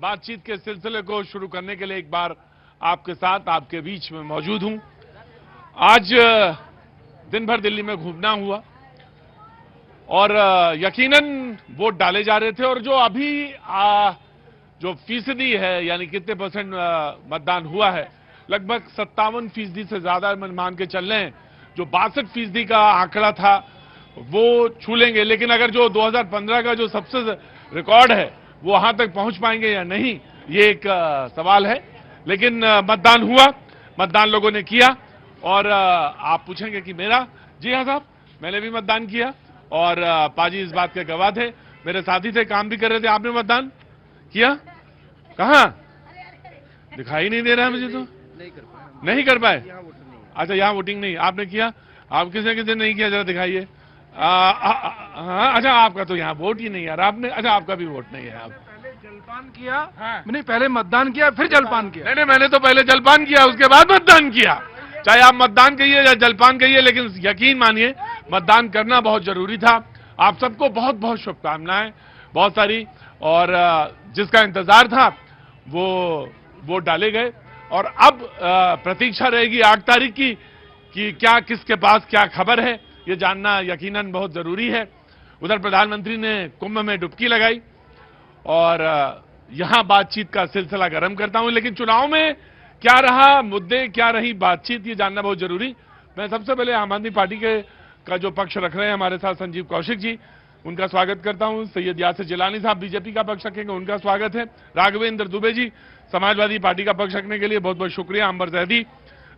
बातचीत के सिलसिले को शुरू करने के लिए एक बार आपके साथ, आपके बीच में मौजूद हूं। आज दिन भर दिल्ली में घूमना हुआ और यकीनन वोट डाले जा रहे थे और जो अभी जो फीसदी है, यानी कितने परसेंट मतदान हुआ है, लगभग 57% से ज्यादा मान के चल रहे हैं। जो 62% का आंकड़ा था वो छू लेंगे, लेकिन अगर जो 2015 का जो सबसे रिकॉर्ड है वो वहां तक पहुंच पाएंगे या नहीं, ये एक सवाल है। लेकिन मतदान हुआ, मतदान लोगों ने किया और आप पूछेंगे कि मेरा, जी हाँ साहब, मैंने भी मतदान किया और पाजी इस बात के गवाह थे, मेरे साथी थे, काम भी कर रहे थे। आपने मतदान किया? कहां? दिखाई नहीं दे रहा है मुझे तो। नहीं कर पाए? अच्छा, यहाँ वोटिंग नहीं, आपने किया? आप किसी नहीं किया, जरा दिखाइए। अच्छा, आपका तो यहाँ वोट ही नहीं यार, आपने, अच्छा आपका भी वोट नहीं है। आप पहले जलपान किया? हाँ। नहीं, पहले मतदान किया फिर जलपान किया? नहीं, मैंने तो पहले जलपान किया उसके बाद मतदान किया। चाहे आप मतदान कहिए या जलपान कहिए, लेकिन यकीन मानिए मतदान करना बहुत जरूरी था। आप सबको बहुत बहुत शुभकामनाएं, बहुत सारी, और जिसका इंतजार था वो वोट डाले गए और अब प्रतीक्षा रहेगी 8 तारीख की कि क्या किसके पास क्या खबर है, ये जानना यकीनन बहुत जरूरी है। उधर प्रधानमंत्री ने कुंभ में डुबकी लगाई और यहां बातचीत का सिलसिला गर्म करता हूं, लेकिन चुनाव में क्या रहा, मुद्दे क्या रही, बातचीत, ये जानना बहुत जरूरी। मैं सबसे पहले आम आदमी पार्टी का जो पक्ष रख रहे हैं हमारे साथ संजीव कौशिक जी, उनका स्वागत करता हूं। सैयद यासिर जिलानी साहब बीजेपी का पक्ष रखेंगे, उनका स्वागत है। राघवेंद्र दुबे जी समाजवादी पार्टी का पक्ष रखने के लिए बहुत बहुत शुक्रिया। अंबर जैदी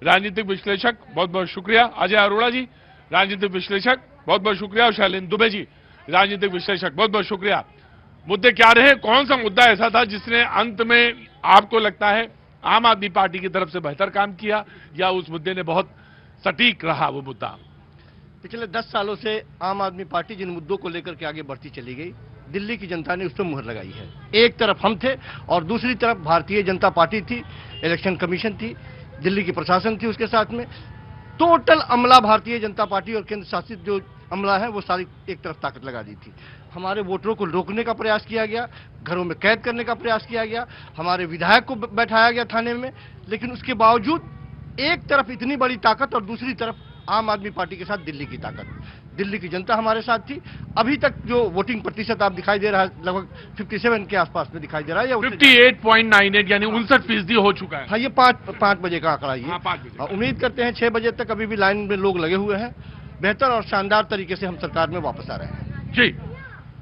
राजनीतिक विश्लेषक, बहुत बहुत शुक्रिया। अजय अरोड़ा जी राजनीतिक विश्लेषक, बहुत बहुत शुक्रिया। और शैलेंद्र दुबे जी राजनीतिक विश्लेषक, बहुत बहुत शुक्रिया। मुद्दे क्या रहे, कौन सा मुद्दा ऐसा था जिसने अंत में आपको लगता है आम आदमी पार्टी की तरफ से बेहतर काम किया, या उस मुद्दे ने बहुत सटीक रहा वो मुद्दा? पिछले 10 सालों से आम आदमी पार्टी जिन मुद्दों को लेकर के आगे बढ़ती चली गई, दिल्ली की जनता ने उस पर मुहर लगाई है। एक तरफ हम थे और दूसरी तरफ भारतीय जनता पार्टी थी, इलेक्शन कमीशन थी, दिल्ली की प्रशासन थी, उसके साथ में टोटल अमला भारतीय जनता पार्टी और केंद्र शासित जो अमला है वो सारी एक तरफ ताकत लगा दी थी। हमारे वोटरों को रोकने का प्रयास किया गया, घरों में कैद करने का प्रयास किया गया, हमारे विधायक को बैठाया गया थाने में, लेकिन उसके बावजूद एक तरफ इतनी बड़ी ताकत और दूसरी तरफ आम आदमी पार्टी के साथ दिल्ली की ताकत, दिल्ली की जनता हमारे साथ थी। अभी तक जो वोटिंग प्रतिशत आप दिखाई दे रहा है लगभग 57 के आसपास में दिखाई दे रहा है, या 58.98 यानी 59% हो चुका है। हाँ, ये 5 बजे का आंकड़ा ये। हाँ, 5 बजे। उम्मीद करते हैं 6 बजे तक अभी भी लाइन में लोग लगे हुए हैं। बेहतर और शानदार तरीके से हम सरकार में वापस आ रहे हैं। जी,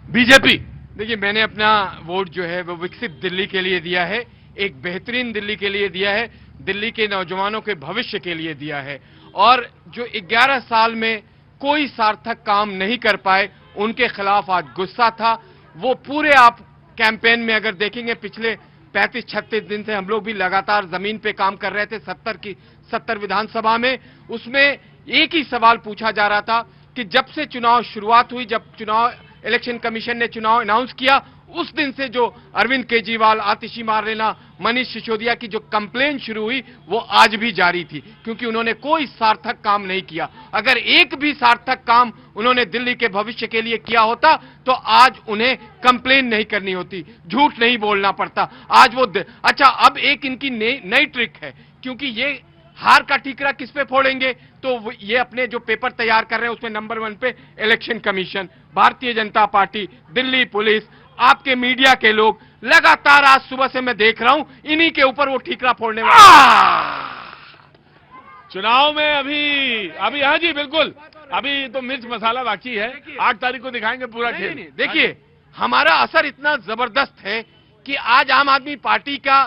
बीजेपी। देखिए, मैंने अपना वोट जो है वो विकसित दिल्ली के लिए दिया है, एक बेहतरीन दिल्ली के लिए दिया है, दिल्ली के नौजवानों के भविष्य के लिए दिया है। और जो 11 साल में कोई सार्थक काम नहीं कर पाए, उनके खिलाफ आज गुस्सा था। वो पूरे आप कैंपेन में अगर देखेंगे, पिछले 35-36 दिन से हम लोग भी लगातार जमीन पे काम कर रहे थे 70 विधानसभा में। उसमें एक ही सवाल पूछा जा रहा था कि जब से चुनाव शुरुआत हुई, जब इलेक्शन कमीशन ने चुनाव अनाउंस किया, उस दिन से जो अरविंद केजरीवाल, आतिशी मार्लेना, मनीष सिसोदिया की जो कंप्लेन शुरू हुई वो आज भी जारी थी, क्योंकि उन्होंने कोई सार्थक काम नहीं किया। अगर एक भी सार्थक काम उन्होंने दिल्ली के भविष्य के लिए किया होता तो आज उन्हें कंप्लेन नहीं करनी होती, झूठ नहीं बोलना पड़ता। आज वो अच्छा, अब एक इनकी नई ट्रिक है, क्योंकि ये हार का ठीकरा किस पे फोड़ेंगे, तो ये अपने जो पेपर तैयार कर रहे हैं उसमें नंबर 1 पे election commission, Bharatiya Janata party, Delhi police, आपके मीडिया के लोग, लगातार आज सुबह से मैं देख रहा हूं इन्हीं के ऊपर वो ठीकरा फोड़ने वाले। चुनाव में अभी हाँ जी बिल्कुल, अभी तो मिर्च मसाला बाकी है, 8 तारीख को दिखाएंगे पूरा खेल। देखिए, हमारा असर इतना जबरदस्त है कि आज आम आदमी पार्टी का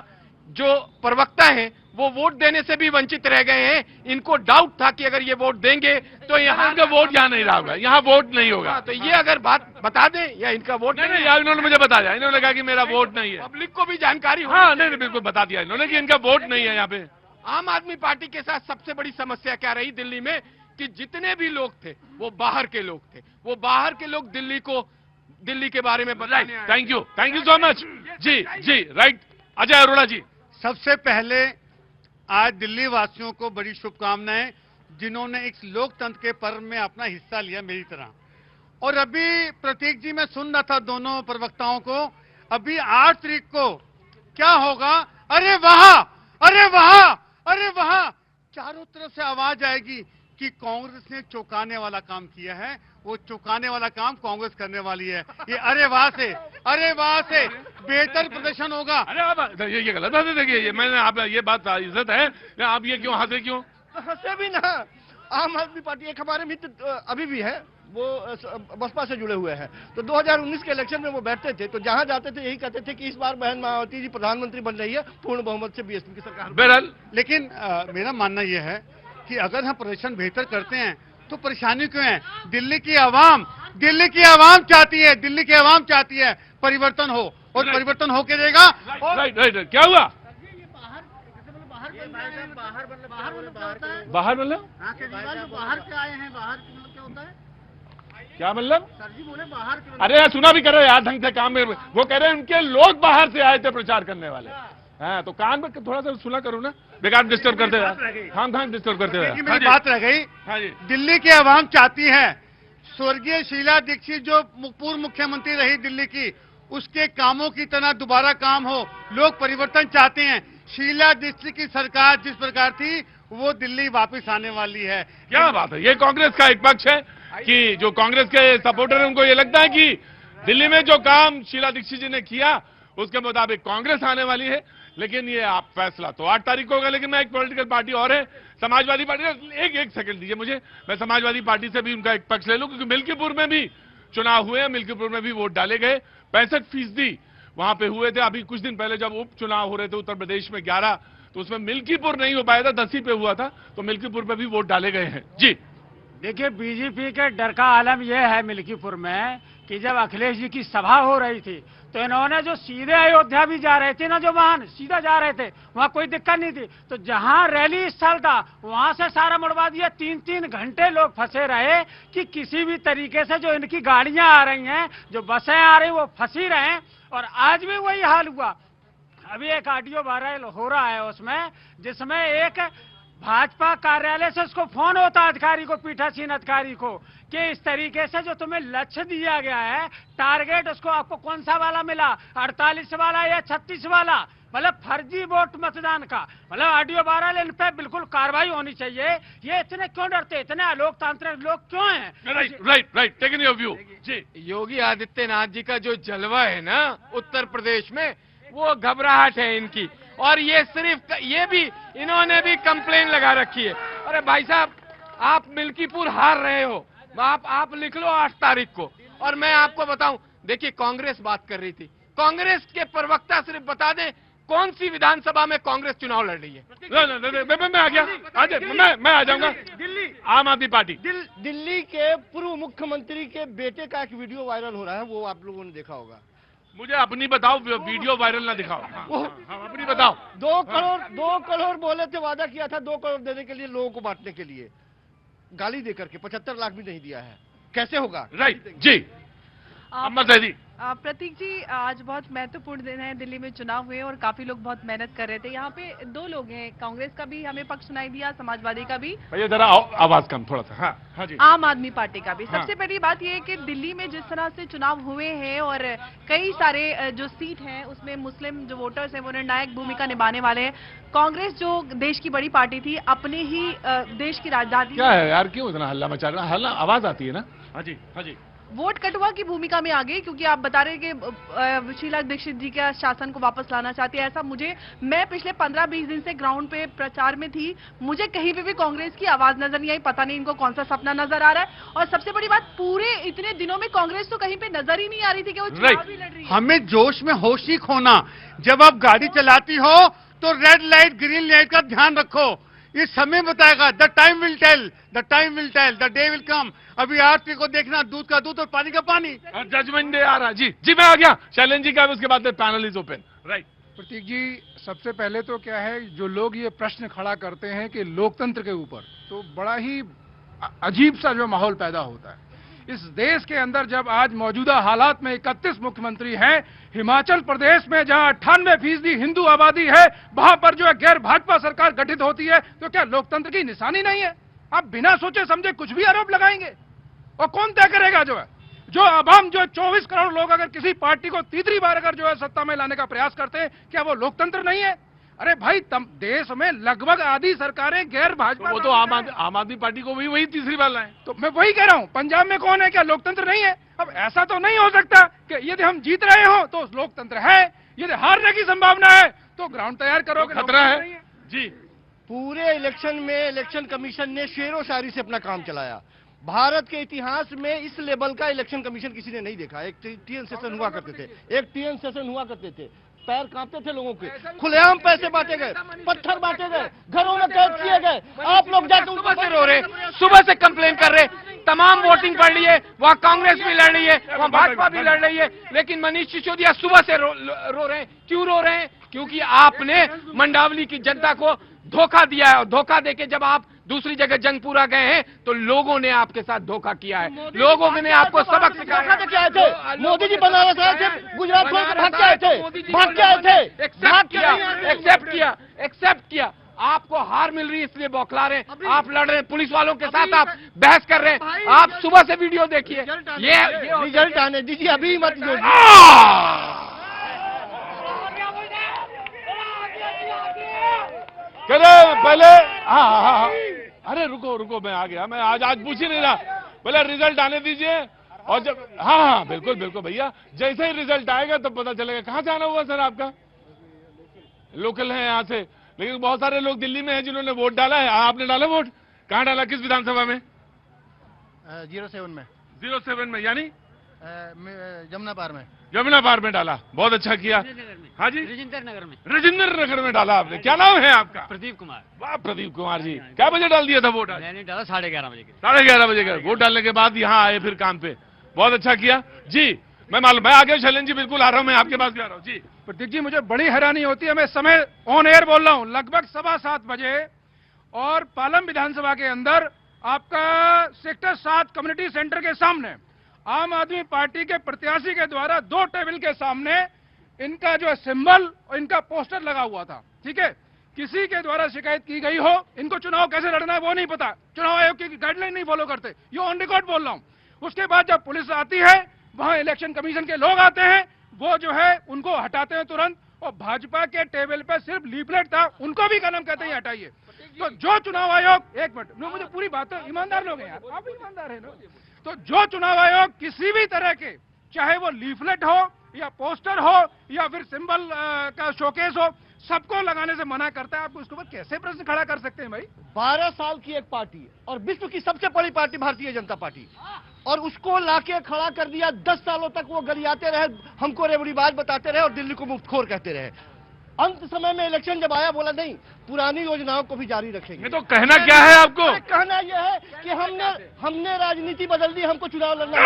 जो प्रवक्ता है वो वोट देने से भी वंचित रह गए हैं। इनको डाउट था कि अगर ये वोट देंगे तो यहाँ इनका वोट यहाँ नहीं रहा होगा, यहाँ वोट नहीं होगा। तो ये अगर बात बता दें, या इनका वोट नहीं, यार इन्होंने मुझे बता दिया, इन्होंने कहा कि मेरा वोट नहीं है। पब्लिक को भी जानकारी हो। हाँ, नहीं, बिल्कुल बता दिया इन्होंने कि इनका वोट नहीं है यहाँ पे। आम आदमी पार्टी के साथ सबसे बड़ी समस्या क्या रही दिल्ली में, कि जितने भी लोग थे वो बाहर के लोग थे, वो बाहर के लोग दिल्ली के बारे में बताएं। Thank you so much. जी राइट। अजय अरोड़ा जी। सबसे पहले आज दिल्ली वासियों को बड़ी शुभकामनाएं, जिन्होंने इस लोकतंत्र के पर्व में अपना हिस्सा लिया मेरी तरह। और अभी प्रतीक जी, मैं सुन रहा था दोनों प्रवक्ताओं को, अभी 8 तारीख को क्या होगा? अरे वहां, अरे वहां, अरे वहां चारों तरफ से आवाज आएगी कि कांग्रेस ने चौंकाने वाला काम किया है, वो चौंकाने वाला काम कांग्रेस करने वाली है। ये अरे वहां से बेहतर प्रदर्शन होगा। अरे आप ये गलत बात है। देखिए ये मैंने आप ये बात इज्जत है, आप ये क्यों हंसे क्यों? हंसे भी ना, आम आदमी पार्टी एक हमारे मित्र अभी भी है, वो बसपा से जुड़े हुए हैं। तो 2019 के इलेक्शन में वो बैठते थे, तो जहां जाते थे यही कहते थे कि इस बार बहन मायावती जी प्रधानमंत्री बन रही है, पूर्ण बहुमत से बीएसपी की सरकार। बहरहाल लेकिन मेरा मानना यह है कि अगर हम प्रदर्शन बेहतर करते हैं तो परेशानी क्यों है? दिल्ली की आवाम चाहती है, दिल्ली की आवाम चाहती है परिवर्तन हो, और परिवर्तन होके देगा। राइट राइट, क्या हुआ? बाहर मतलब बाहर से आए हैं, बाहर क्या होता है? क्या मतलब? सर जी बोले बाहर के। अरे सुना भी करो यार ढंग से काम में। वो कह रहे हैं उनके लोग बाहर से आए थे प्रचार करने वाले। हाँ तो कान में थोड़ा सा सुना करो ना, बेकार डिस्टर्ब करते हुए, खाम डिस्टर्ब करते हुए। मेरी बात रह गई। हाँ जी, दिल्ली की आवाम चाहती है, स्वर्गीय शीला दीक्षित जो पूर्व मुख्यमंत्री रही दिल्ली की, उसके कामों की तरह दोबारा काम हो। लोग परिवर्तन चाहते हैं। शीला दीक्षित की सरकार जिस प्रकार थी वो दिल्ली वापस आने वाली है। क्या बात है। ये कांग्रेस का एक पक्ष है कि जो कांग्रेस के सपोर्टर हैं उनको ये लगता है कि दिल्ली में जो काम शीला दीक्षित जी ने किया उसके मुताबिक कांग्रेस आने वाली है। लेकिन ये आप फैसला तो 8 तारीख को होगा। लेकिन मैं एक पॉलिटिकल पार्टी और है समाजवादी पार्टी, एक सेकंड दीजिए मुझे, मैं समाजवादी पार्टी से भी उनका एक पक्ष ले लूं, क्योंकि मिल्कीपुर में भी चुनाव हुए हैं, मिल्कीपुर में भी वोट डाले गए, 65% वहां पे हुए थे। अभी कुछ दिन पहले जब उपचुनाव हो रहे थे उत्तर प्रदेश में 11, तो उसमें मिल्कीपुर नहीं हो पाया था, 10 ही पे हुआ था, तो मिल्कीपुर पे भी वोट डाले गए हैं। जी देखिए, बीजेपी के डर का आलम यह है मिल्कीपुर में कि जब अखिलेश जी की सभा हो रही थी तो इन्होंने जो सीधे अयोध्या भी जा रहे थे ना, जो वाहन सीधा जा रहे थे, वहां कोई दिक्कत नहीं थी। तो जहां रैली स्थल था वहां से सारा मुड़वा दिया। 3-3 घंटे लोग फंसे रहे कि किसी भी तरीके से जो इनकी गाड़ियां आ रही हैं, जो बसें आ रही वो फंसी रहे। और आज भी वही हाल हुआ। अभी एक ऑडियो वायरल हो रहा है उसमें, जिसमें एक भाजपा कार्यालय से उसको फोन होता अधिकारी को, पीठासीन अधिकारी को, कि इस तरीके से जो तुम्हें लक्ष्य दिया गया है टारगेट, उसको आपको कौन सा वाला मिला, 48 वाला या 36 वाला, मतलब फर्जी वोट मतदान का। मतलब ऑडियो वायरल, इन पे बिल्कुल कार्रवाई होनी चाहिए। ये इतने क्यों डरते, इतने अलोकतांत्रिक लोग क्यों हैं? Right taking your view. जी योगी आदित्यनाथ जी का जो जलवा है ना उत्तर प्रदेश में, वो घबराहट है इनकी। और ये सिर्फ ये भी इन्होंने भी कंप्लेन लगा रखी है। अरे भाई साहब, आप मिल्कीपुर हार रहे हो, आप लिख लो 8 तारीख को। और मैं आपको बताऊं, देखिए कांग्रेस बात कर रही थी, कांग्रेस के प्रवक्ता सिर्फ बता दें कौन सी विधानसभा में कांग्रेस चुनाव लड़ रही है। मैं आ गया, मैं आ जाऊंगा। दिल्ली आम आदमी पार्टी दिल्ली के पूर्व मुख्यमंत्री के बेटे का एक वीडियो वायरल हो रहा है, वो आप लोगों ने देखा होगा। मुझे अपनी बताओ, वीडियो वायरल ना दिखाओ। हाँ, अपनी बताओ। 2 करोड़ बोले थे, वादा किया था 2 करोड़ देने के लिए, लोगों को बांटने के लिए, गाली देकर के 75 लाख भी नहीं दिया है। कैसे होगा? राइट जी, अम्मा सैदी। प्रतीक जी, आज बहुत महत्वपूर्ण दिन है। दिल्ली में चुनाव हुए और काफी लोग बहुत मेहनत कर रहे थे। यहाँ पे 2 लोग हैं, कांग्रेस का भी हमें पक्ष सुनाई दिया, समाजवादी का भी। भैया जरा आवाज कम थोड़ा सा। हाँ जी। आम आदमी पार्टी का भी। हाँ। सबसे पहली बात यह है कि दिल्ली में जिस तरह से चुनाव हुए हैं और कई सारे जो सीट हैं उसमें मुस्लिम जो वोटर्स हैं वो निर्णायक भूमिका निभाने वाले हैं। कांग्रेस जो देश की बड़ी पार्टी थी, अपने ही देश की राजधानी, क्या है यार, क्यों इतना हल्ला मचा रहा है? हल्ला आवाज आती है ना। हाँ जी, हाँ जी। वोट कटुआ की भूमिका में आ गई, क्योंकि आप बता रहे हैं कि शीला दीक्षित जी के शासन को वापस लाना चाहती है। ऐसा मैं पिछले 15-20 दिन से ग्राउंड पे प्रचार में थी, मुझे कहीं पे भी कांग्रेस की आवाज नजर नहीं आई। पता नहीं इनको कौन सा सपना नजर आ रहा है। और सबसे बड़ी बात, पूरे इतने दिनों में कांग्रेस तो कहीं पे नजर ही नहीं आ रही थी कि वो चुनाव भी लड़ रही है। हमें जोश में होश ही खोना। जब आप गाड़ी चलाती हो तो रेड लाइट ग्रीन लाइट का ध्यान रखो, ये समय बताएगा। The time will tell, the day will come. अभी आरती को देखना, दूध का दूध और पानी का पानी। जजमेंट डे आ रहा। जी जी, मैं आ गया। शैलेंद्र जी का, उसके बाद पैनल इज ओपन। राइट। प्रतीक जी, सबसे पहले तो क्या है, जो लोग ये प्रश्न खड़ा करते हैं कि लोकतंत्र के ऊपर, तो बड़ा ही अजीब सा जो माहौल पैदा होता है इस देश के अंदर। जब आज मौजूदा हालात में 31 मुख्यमंत्री हैं, हिमाचल प्रदेश में जहां 98% हिंदू आबादी है, वहां पर जो है गैर भाजपा सरकार गठित होती है, तो क्या लोकतंत्र की निशानी नहीं है? आप बिना सोचे समझे कुछ भी आरोप लगाएंगे, और कौन तय करेगा? जो है जो अब हम जो 24 करोड़ लोग अगर किसी पार्टी को तीसरी बार अगर जो है सत्ता में लाने का प्रयास करते हैं, क्या वो लोकतंत्र नहीं है? अरे भाई देश में लगभग आधी सरकारें गैर भाजपा, वो तो आम आदमी पार्टी को भी वही तीसरी बार लाए। तो मैं वही कह रहा हूं, पंजाब में कौन है? क्या लोकतंत्र नहीं है? अब ऐसा तो नहीं हो सकता कि यदि हम जीत रहे हो तो लोकतंत्र है, यदि हारने की संभावना है तो ग्राउंड तैयार करो, खतरा है जी। पूरे इलेक्शन में इलेक्शन कमीशन ने शेरो शायरी से अपना काम चलाया। भारत के इतिहास में इस लेवल का इलेक्शन कमीशन किसी ने नहीं देखा। एक टीएन सेशन हुआ करते थे, पैर कांपते थे लोगों के, खुलेआम पैसे बांटे गए, पत्थर बांटे गए, घरों में कैद किए गए। आप लोग जाके सुबह से रो रहे, सुबह से कंप्लेन कर रहे, तमाम वोटिंग पड़ रही है, वहाँ कांग्रेस भी लड़ रही है, वहाँ भाजपा भी लड़ रही है, लेकिन मनीष सिसोदिया सुबह से रो रहे हैं। क्यों रो रहे हैं? क्योंकि आपने मंडावली की जनता को धोखा दिया है, और धोखा देके जब आप दूसरी जगह जंगपुरा गए हैं तो लोगों ने आपके साथ धोखा किया है, लोगों ने आपको सबक सिखाया। मोदी जी बनारस आए थे, गुजरात छोड़ के भाग के आए थे, एक्सेप्ट किया। आपको हार मिल रही है इसलिए बौखला रहे हैं, आप लड़ रहे हैं पुलिस वालों के साथ, आप बहस कर रहे हैं। आप सुबह से वीडियो देखिए, ये रिजल्ट आने दीजिए, अभी मत पहले हाँ, अरे रुको मैं आ गया, मैं आज पूछ ही नहीं रहा, पहले रिजल्ट आने दीजिए। और जब हाँ बिल्कुल भैया, जैसे ही रिजल्ट आएगा तब पता चलेगा। कहाँ से आना हुआ सर आपका? लोकल है यहाँ से, लेकिन बहुत सारे लोग दिल्ली में हैं जिन्होंने वोट डाला है। आपने डाला वोट? कहाँ डाला, किस विधानसभा में? 07 में, यानी जमुना पार में डाला। बहुत अच्छा किया। हाँ जी, राजेंद्र नगर में डाला आपने। क्या नाम है आपका? प्रदीप कुमार। वाह प्रदीप कुमार जी, क्या बजे डाल दिया था वोट? मैंने डाला 11:30 बजे। 11:30 बजे का वोट डालने के बाद यहाँ आए फिर काम पे। बहुत अच्छा किया जी। मैं आ गया शैलेंद्र जी, बिल्कुल आ रहा हूँ, मैं आपके पास भी आ रहा हूँ जी। प्रदीप जी, मुझे बड़ी हैरानी होती है, मैं समय ऑन एयर बोल रहा हूँ, लगभग 7:15 बजे, और पालम विधानसभा के अंदर आपका सेक्टर 7 कम्युनिटी सेंटर के सामने आम आदमी पार्टी के प्रत्याशी के द्वारा 2 टेबल के सामने इनका जो सिंबल और इनका पोस्टर लगा हुआ था। ठीक है, किसी के द्वारा शिकायत की गई हो, इनको चुनाव कैसे लड़ना है वो नहीं पता, चुनाव आयोग की गाइडलाइन नहीं फॉलो करते, ये ऑन रिकॉर्ड बोल रहा हूं। उसके बाद जब पुलिस आती है, वहां इलेक्शन कमीशन के लोग आते हैं, वो जो है उनको हटाते हैं तुरंत, और भाजपा के टेबल पे सिर्फ लीफलेट था, उनको भी कलम कहते हैं हटाइए। तो जो चुनाव आयोग, एक मिनट, मुझे पूरी बात है, ईमानदार लोग हैं यार, आप भी ईमानदार है ना। तो जो चुनाव आयोग किसी भी तरह के, चाहे वो लीफलेट हो या पोस्टर हो या फिर सिंबल का शोकेस हो, सबको लगाने से मना करता है, आप उसके ऊपर कैसे प्रश्न खड़ा कर सकते हैं भाई? 12 साल की एक पार्टी और विश्व की सबसे बड़ी पार्टी भारतीय जनता पार्टी, और उसको लाके खड़ा कर दिया। 10 सालों तक वो गरियाते रहे, हमको रेवड़ीबाज बताते रहे और दिल्ली को मुफ्तखोर कहते रहे। अंत समय में इलेक्शन जब आया, बोला नहीं, पुरानी योजनाओं को भी जारी रखेंगे। तो कहना क्या है आपको? कहना यह है कि हमने राजनीति बदल दी, हमको चुनाव लड़ना।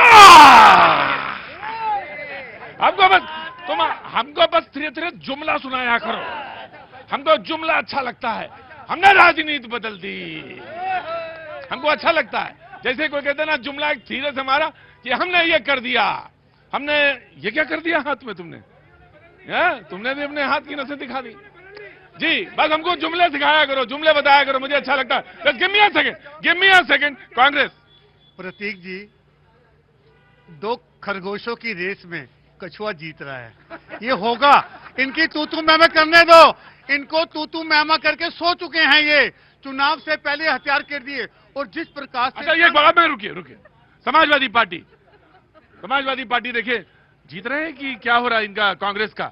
हमको बस धीरे जुमला सुनाया करो, हमको जुमला अच्छा लगता है। हमने राजनीति बदल दी, हमको अच्छा लगता है। जैसे कोई कहते ना, जुमला एक धीरे से मारा कि हमने ये कर दिया, हमने ये क्या कर दिया हाथ में तुमने भी अपने हाथ की नसें दिखा दी जी। बस हमको जुमले सिखाया करो, जुमले बताया करो, मुझे अच्छा लगता है। बस give me a second. Congress. Prateek ji, 2 खरगोशों की रेस में कछुआ जीत रहा है, ये होगा। इनकी तूतू मैमा करने दो, इनको तूतू मैमा करके सो चुके हैं। ये चुनाव से पहले हथियार कर दिए, और जिस प्रकार से अच्छा, ये बड़ा में रुकिए। समाजवादी पार्टी देखिए जीत रहे हैं कि क्या हो रहा है इनका, कांग्रेस का?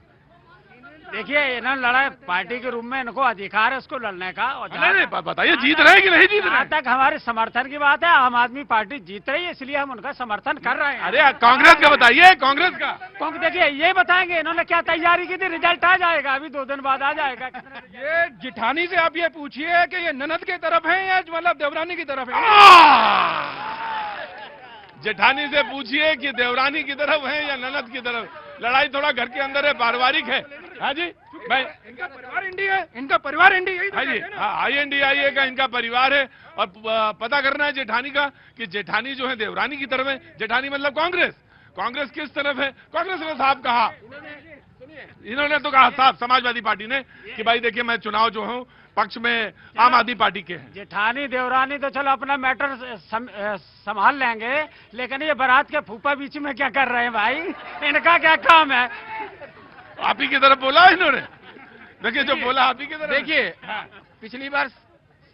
देखिए, इन्होंने लड़ा है, पार्टी के रूप में इनको अधिकार है उसको लड़ने का। और नहीं बताइए, जीत रहे हैं कि नहीं जीत रहे? जहाँ तक हमारे समर्थन की बात है, आम आदमी पार्टी जीत रही है, इसलिए हम उनका समर्थन कर रहे हैं। अरे कांग्रेस का बताइए, कांग्रेस का। देखिए, ये बताएंगे इन्होंने क्या तैयारी की थी, रिजल्ट आ जाएगा, अभी 2 दिन बाद आ जाएगा। ये जिठानी से आप ये पूछिए कि ये ननद की तरफ है या मतलब देवरानी की तरफ है। जेठानी से पूछिए कि देवरानी की तरफ है या ननद की तरफ। लड़ाई थोड़ा घर के अंदर है, पारिवारिक है। हाँ जी, भाई, इनका परिवार इंडी है, इनका परिवार इंडी है। हाँ जी, हाँ, INDIA का इनका परिवार है। और पता करना है जेठानी का कि जेठानी जो है देवरानी की तरफ है। जेठानी मतलब कांग्रेस किस तरफ है? कांग्रेस ने साहब कहा इन्होंने तो कहा साहब समाजवादी पार्टी ने कि भाई देखिए मैं चुनाव जो हूँ पक्ष में आम आदमी पार्टी के हैं। जेठानी देवरानी तो चलो अपना मैटर संभाल लेंगे, लेकिन ये बारात के फूफा बीच में क्या कर रहे हैं भाई, इनका क्या काम है? आप ही की तरफ बोला इन्होंने, देखिए जो बोला आप ही की तरफ। देखिए पिछली बार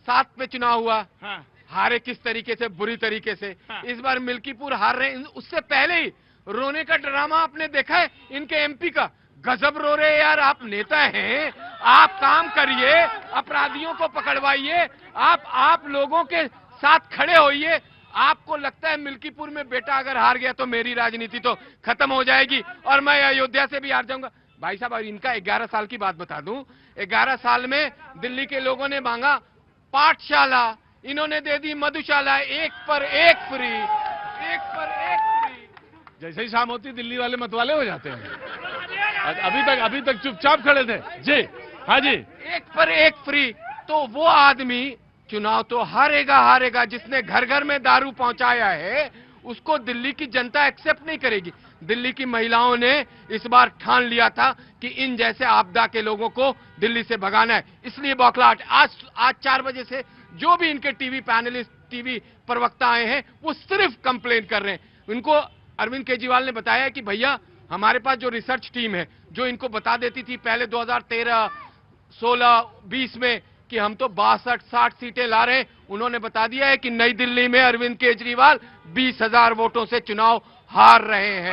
7 में चुनाव हुआ, हाँ। हारे किस तरीके से, बुरी तरीके से। हाँ। इस बार मिल्कीपुर हार रहे हैं। उससे पहले ही रोने का ड्रामा आपने देखा है इनके एमपी का, गजब रो रहे यार। आप नेता हैं, आप काम करिए, अपराधियों को पकड़वाइए, आप लोगों के साथ खड़े होइए। आपको लगता है मिल्कीपुर में बेटा अगर हार गया तो मेरी राजनीति तो खत्म हो जाएगी और मैं अयोध्या से भी हार जाऊंगा। भाई साहब, और इनका 11 साल की बात बता दूं, 11 साल में दिल्ली के लोगों ने मांगा पाठशाला, इन्होंने दे दी मधुशाला, 1 पर 1 फ्री, 1 पर 1 फ्री। जैसे ही शाम होती दिल्ली वाले मतवाले हो जाते हैं। अभी तक चुपचाप खड़े थे जी। हाँ जी, 1 पर 1 फ्री। तो वो आदमी चुनाव तो हारेगा, जिसने घर घर में दारू पहुंचाया है उसको दिल्ली की जनता एक्सेप्ट नहीं करेगी। दिल्ली की महिलाओं ने इस बार ठान लिया था कि इन जैसे आपदा के लोगों को दिल्ली से भगाना है, इसलिए बौखलाहट। आज 4 बजे से जो भी इनके टीवी पैनलिस्ट, टीवी प्रवक्ता आए हैं, वो सिर्फ कंप्लेन कर रहे हैं। उनको अरविंद केजरीवाल ने बताया कि भैया हमारे पास जो रिसर्च टीम है, जो इनको बता देती थी पहले 2013, 16, 20 में कि हम तो 62-60 सीटें ला रहे हैं, उन्होंने बता दिया है कि नई दिल्ली में अरविंद केजरीवाल 20,000 वोटों से चुनाव हार रहे हैं।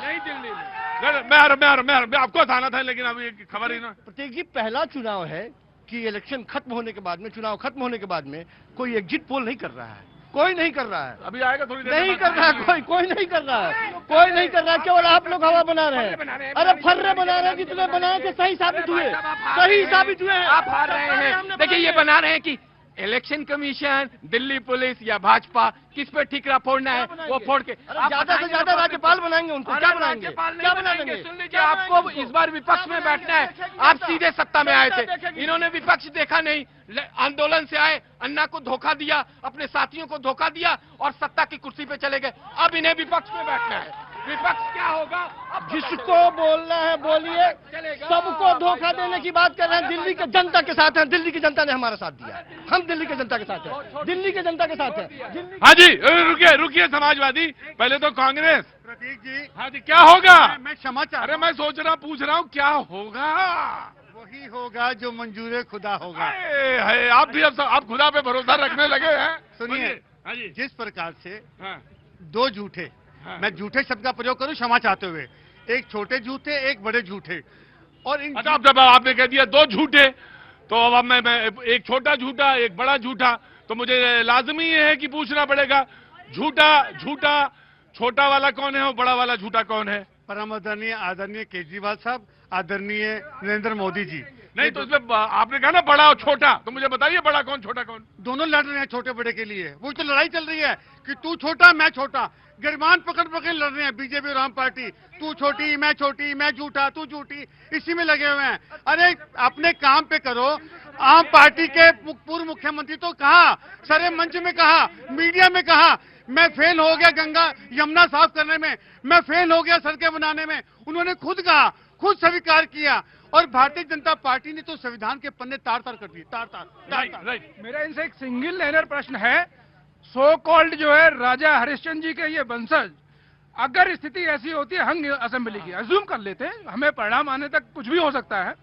नई दिल्ली में। मैं आपको बताना था, लेकिन अभी खबर ही ना। प्रतीक जी, पहला चुनाव है कि इलेक्शन खत्म होने के बाद में, चुनाव खत्म होने के बाद में कोई एग्जिट पोल नहीं कर रहा है, कोई नहीं कर रहा है। अभी आएगा थोड़ी देर नहीं में। कर रहा है, कोई नहीं कर रहा है, कोई नहीं कर रहा है। केवल आप लोग हवा बना रहे हैं। अरे फर्रे बना रहे हैं, जितने बनाए थे सही साबित हुए, सही साबित हुए। आप हार रहे हैं। देखिए ये बना रहे हैं कि इलेक्शन कमीशन, दिल्ली पुलिस या भाजपा किस पे ठीकरा फोड़ना है वो फोड़ के ज्यादा से ज्यादा राज्यपाल बनाएंगे उनको। क्या बनाएंगे? क्या बनाएंगे? सुन लीजिए, आपको इस बार विपक्ष में बैठना है। आप सीधे सत्ता में आए थे, इन्होंने विपक्ष देखा नहीं, आंदोलन से आए, अन्ना को धोखा दिया, अपने साथियों को धोखा दिया और सत्ता की कुर्सी पे चले गए। अब इन्हें विपक्ष में बैठना है। विपक्ष क्या होगा? जिसको बोलना है बोलिए। सबको धोखा देने की बात कर रहे हैं। दिल्ली के जनता के साथ हैं, दिल्ली की जनता ने हमारा साथ दिया, हम दिल्ली के जनता के साथ हैं, दिल्ली के जनता के साथ हैं। हाँ जी, रुकिए समाजवादी, पहले तो कांग्रेस। प्रतीक जी, हाँ जी, क्या होगा? मैं क्षमा चाहता अरे मैं पूछ रहा हूँ क्या होगा? वही होगा जो मंजूर खुदा होगा। है आप भी अब खुदा पे भरोसा रखने लगे हैं। सुनिए, हाँ जी, जिस प्रकार से हाँ, 2 झूठे, हाँ। मैं झूठे शब्द का प्रयोग करूं क्षमा चाहते हुए, एक छोटे झूठे, एक बड़े झूठे, और इन अच्छा, अब जब आपने कह दिया 2 झूठे, तो अब मैं एक छोटा झूठा, एक बड़ा झूठा, तो मुझे लाजमी ये है कि पूछना पड़ेगा, झूठा छोटा वाला कौन है और बड़ा वाला झूठा कौन है? परम आदरणीय केजरीवाल साहब, आदरणीय नरेंद्र मोदी जी। नहीं तो इसमें आपने कहा ना बड़ा और छोटा, तो मुझे बताइए बड़ा कौन छोटा कौन? दोनों लड़ रहे हैं छोटे बड़े के लिए। वो तो लड़ाई चल रही है कि तू छोटा मैं छोटा, गिरबान पकड़ लड़ रहे हैं बीजेपी और आम पार्टी। तू छोटी मैं छोटी, मैं झूठा तू झूठी, इसी में लगे हुए हैं। अरे अपने काम पे करो। आम पार्टी के पूर्व मुख्यमंत्री तो कहा, सारे मंच में कहा, मीडिया में कहा, मैं फेल हो गया गंगा यमुना साफ करने में, मैं फेल हो गया सड़कें बनाने में। उन्होंने खुद कहा, खुद स्वीकार किया। और भारतीय जनता पार्टी ने तो संविधान के पन्ने तार तार कर दिए, तार। मेरा इनसे एक सिंगल लाइनर प्रश्न है। सो कॉल्ड जो है राजा हरिश्चंद्र जी के ये वंशज, अगर स्थिति ऐसी होती है हंग असेंबली की, अज्यूम कर लेते हैं, हमें परिणाम आने तक कुछ भी हो सकता है,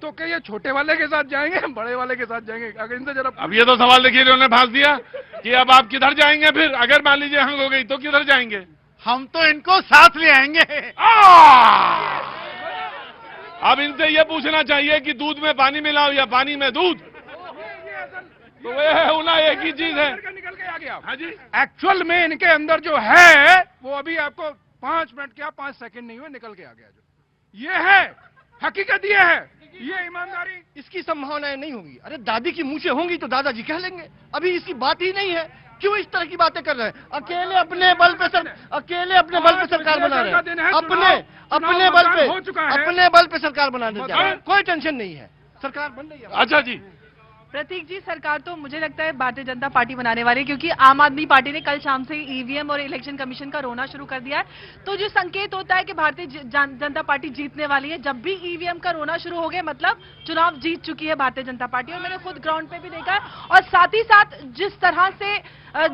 तो क्या ये छोटे वाले के साथ जाएंगे, बड़े वाले के साथ जाएंगे? अगर इनसे जरा अब ये तो सवाल देखिए इन्होंने भांस दिया कि अब आप किधर जाएंगे फिर? अगर मान लीजिए हंग हो गई तो किधर जाएंगे? हम तो इनको साथ ले आएंगे। अब इनसे ये पूछना चाहिए कि दूध में पानी मिलाओ या पानी में दूध, तो वह है ना, एक ही चीज है। निकल के आ गया। हाँ जी, एक्चुअल में इनके अंदर जो है वो अभी आपको 5 मिनट क्या 5 सेकंड नहीं हुए निकल के आ गया। जो ये है हकीकत, ये है, ये ईमानदारी। इसकी संभावनाएं नहीं होंगी। अरे दादी की मूछें होंगी तो दादाजी कह लेंगे, अभी इसकी बात ही नहीं है। क्यों इस तरह की बातें कर रहे हैं? अकेले अपने बल पे सरकार बना रहे हैं, अपने बल पे सरकार बनाने जा रहे हैं। कोई टेंशन नहीं है, सरकार बन रही है। अच्छा जी, प्रतीक जी, सरकार तो मुझे लगता है भारतीय जनता पार्टी बनाने वाली है, क्योंकि आम आदमी पार्टी ने कल शाम से ईवीएम और इलेक्शन कमीशन का रोना शुरू कर दिया है। तो जो संकेत होता है कि भारतीय जनता पार्टी जीतने वाली है, जब भी ईवीएम का रोना शुरू हो गया मतलब चुनाव जीत चुकी है भारतीय जनता पार्टी। और मैंने खुद ग्राउंड पे भी देखा है, और साथ ही साथ